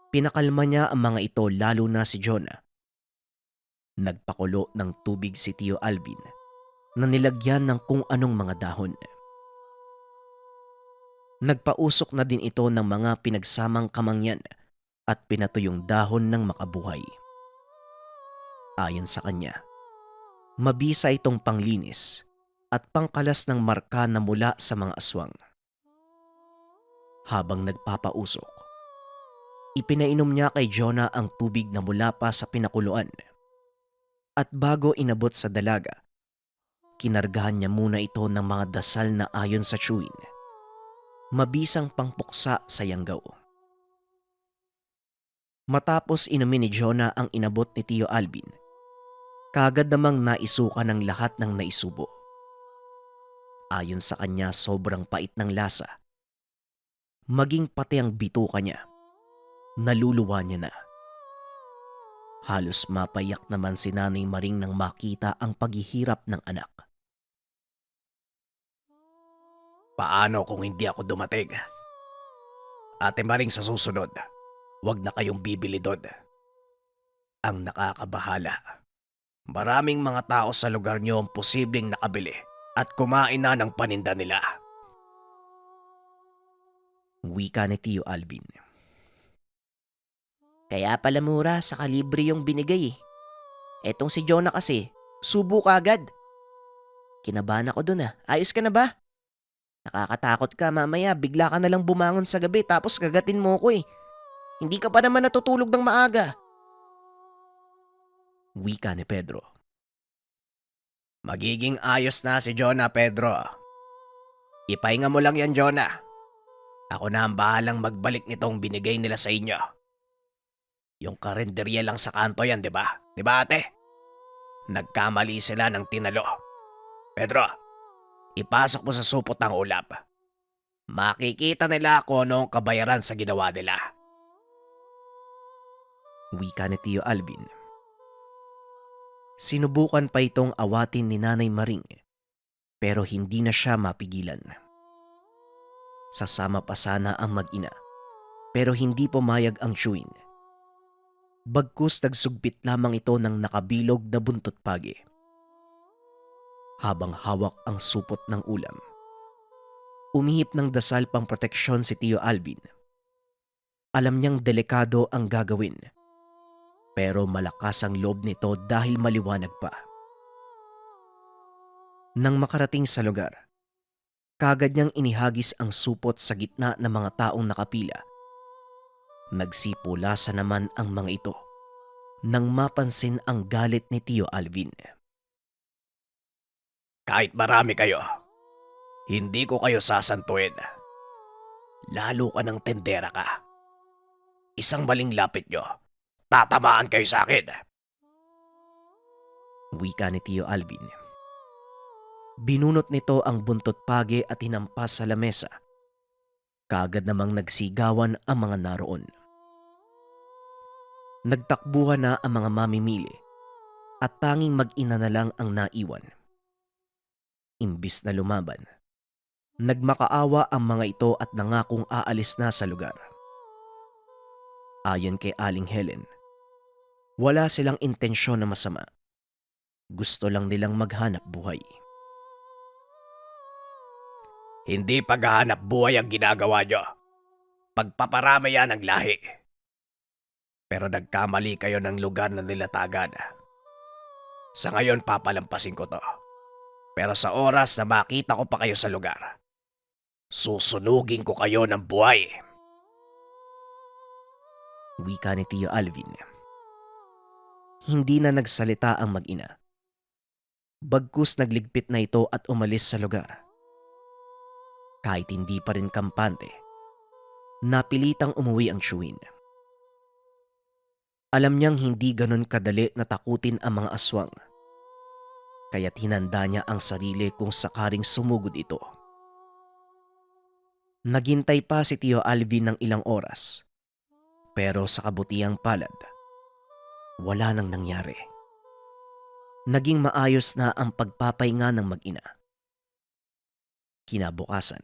pinakalma niya ang mga ito lalo na si Jonah. Nagpakulo ng tubig si Tio Alvin na nilagyan ng kung anong mga dahon. Nagpausok na din ito ng mga pinagsamang kamangyan at pinatuyong dahon ng makabuhay. Ayon sa kanya, mabisa itong panglinis at pangkalas ng marka na mula sa mga aswang. Habang nagpapausok, ipinainom niya kay Jonah ang tubig na mula pa sa pinakuluan. At bago inabot sa dalaga, kinargahan niya muna ito ng mga dasal na ayon sa chewin, mabisang pangpuksa sa yanggaw. Matapos inumin ni Jonah ang inabot ni Tio Alvin, kaagad namang naisuka ng lahat ng naisubo. Ayon sa kanya, sobrang pait ng lasa. Maging pati ang bituka niya, naluluwa niya na. Halos mapayak naman si Nanay Maring nang makita ang paghihirap ng anak. Paano kung hindi ako dumating? Ate Maring, sa susunod, huwag na kayong bibili doon. Ang nakakabahala, maraming mga tao sa lugar niyo ang posibleng nakabili at kumain na ng paninda nila. Wika ni Tio Alvin. Kaya pala mura sa kalibre yung binigay eh. Etong si Jonah kasi, subo ka agad. Kinabahan ako dun ah. Ayos ka na ba? Nakakatakot ka, mamaya bigla ka nalang bumangon sa gabi tapos kagatin mo ko eh. Hindi ka pa naman natutulog ng maaga. Wika ni Pedro. Magiging ayos na si Jonah, Pedro. Ipahinga mo lang yan, Jonah. Ako na ang bahalang magbalik nitong binigay nila sa inyo. Yung karinderya lang sa kanto yan, di ba? Di ba, ate? Nagkamali sila ng tinalo. Pedro, ipasok mo sa supot ng ulap. Makikita nila kung anong kabayaran sa ginawa nila. Wika ni Tio Alvin. Sinubukan pa itong awatin ni Nanay Maring, pero hindi na siya mapigilan. Sasama pa sana ang mag-ina, pero hindi pumayag ang chewin. Bagkus nagsugpit lamang ito ng nakabilog na buntot pagi. Habang hawak ang supot ng ulam, umihip ng dasal pang proteksyon si Tio Alvin. Alam niyang delikado ang gagawin, pero malakas ang loob nito dahil maliwanag pa. Nang makarating sa lugar, kagad niyang inihagis ang supot sa gitna ng mga taong nakapila. Nagsipulasa naman ang mga ito nang mapansin ang galit ni Tio Alvin. Kahit marami kayo, hindi ko kayo sasantuin. Lalo ka ng tendera ka. Isang maling lapit nyo, tatamaan kayo sa akin. Wika ni Tio Alvin. Binunot nito ang buntot pagi at hinampas sa lamesa. Kagad namang nagsigawan ang mga naroon. Nagtakbuhan na ang mga mamimili at tanging mag-ina na lang ang naiwan. Imbis na lumaban, nagmakaawa ang mga ito at nangakong aalis na sa lugar. Ayon kay Aling Helen, wala silang intensyon na masama. Gusto lang nilang maghanap buhay. Hindi paghahanap buhay ang ginagawa nyo. Pagpaparami yan ang lahi. Pero nagkamali kayo ng lugar na nilatagan. Sa ngayon papalampasin ko to. Pero sa oras na makita ko pa kayo sa lugar, susunugin ko kayo ng buhay. Wika ni Tio Alvin. Hindi na nagsalita ang mag-ina. Bagkus nagligpit na ito at umalis sa lugar. Kahit hindi pa rin kampante, napilitang umuwi ang chewin. Alam niyang hindi ganon kadali na takutin ang mga aswang, kaya't hinanda niya ang sarili kung sakaring sumugod ito. Naghintay pa si Tio Alvin ng ilang oras, pero sa kabutiang palad, wala nang nangyari. Naging maayos na ang pagpapahinga ng mag-ina. Kinabukasan,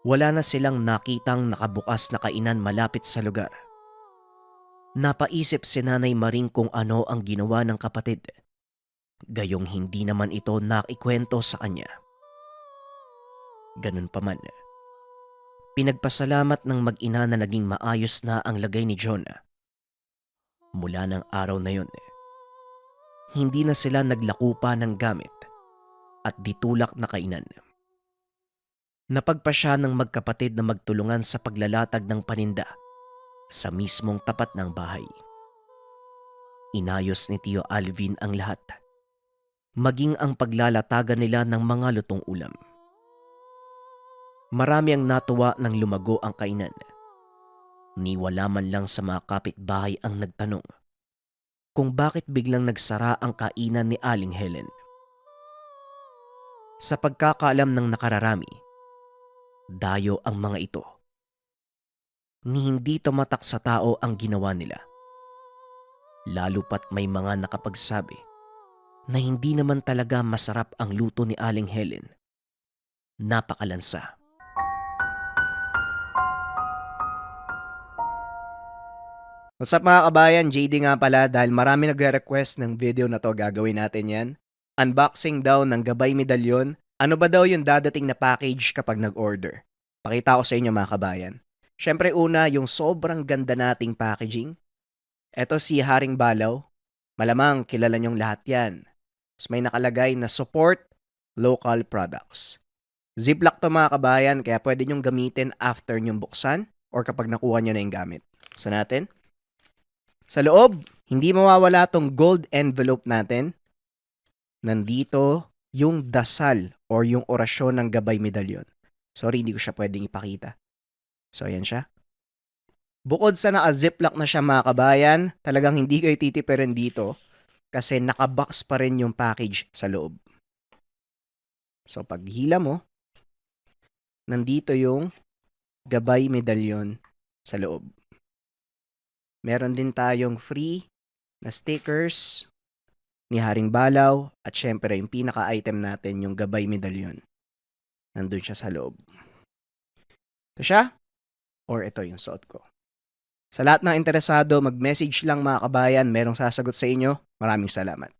wala na silang nakitang nakabukas na kainan malapit sa lugar. Napaisip si Nanay Maring kung ano ang ginawa ng kapatid, gayong hindi naman ito nakikwento sa kanya. Ganun pa man, pinagpasalamat ng mag-ina na naging maayos na ang lagay ni Jonah. Mula ng araw na yun, hindi na sila naglako pa ng gamit at ditulak na kainan. Napagpasya ng magkapatid na magtulungan sa paglalatag ng paninda sa mismong tapat ng bahay. Inayos ni Tio Alvin ang lahat, maging ang paglalatagan nila ng mga lutong ulam. Marami ang natuwa nang lumago ang kainan. Ni wala man lang sa mga kapitbahay ang nagtanong kung bakit biglang nagsara ang kainan ni Aling Helen. Sa pagkakaalam ng nakararami, dayo ang mga ito. Ni hindi tumatak sa tao ang ginawa nila. Lalo pat may mga nakapagsabi na hindi naman talaga masarap ang luto ni Aling Helen. Napakalansa. What's up mga kabayan, JD nga pala dahil marami nagre-request ng video na to, gagawin natin yan. Unboxing daw ng gabay medalyon. Ano ba daw yung dadating na package kapag nag-order? Pakita ko sa inyo mga kabayan. Syempre una, yung sobrang ganda nating packaging. Ito si Haring Balaw. Malamang kilala nyong lahat yan. Tapos may nakalagay na support local products. Ziplock to mga kabayan, kaya pwede nyong gamitin after nyong buksan or kapag nakuha nyo na yung gamit. Sa natin. Sa loob, hindi mawawala tong gold envelope natin. Nandito yung dasal or yung orasyon ng gabay medalyon. Sorry, hindi ko siya pwedeng ipakita. So, ayan siya. Bukod sa naka-ziplock na siya mga kabayan, talagang hindi kayo titipirin dito kasi nakabox pa rin yung package sa loob. So, pag hila mo, nandito yung gabay medalyon sa loob. Meron din tayong free na stickers ni Haring Balaw at syempre yung pinaka-item natin, yung gabay medalyon. Nandun siya sa loob. Ito siya? Or ito yung suot ko? Sa lahat ng interesado, mag-message lang mga kabayan, merong sasagot sa inyo. Maraming salamat.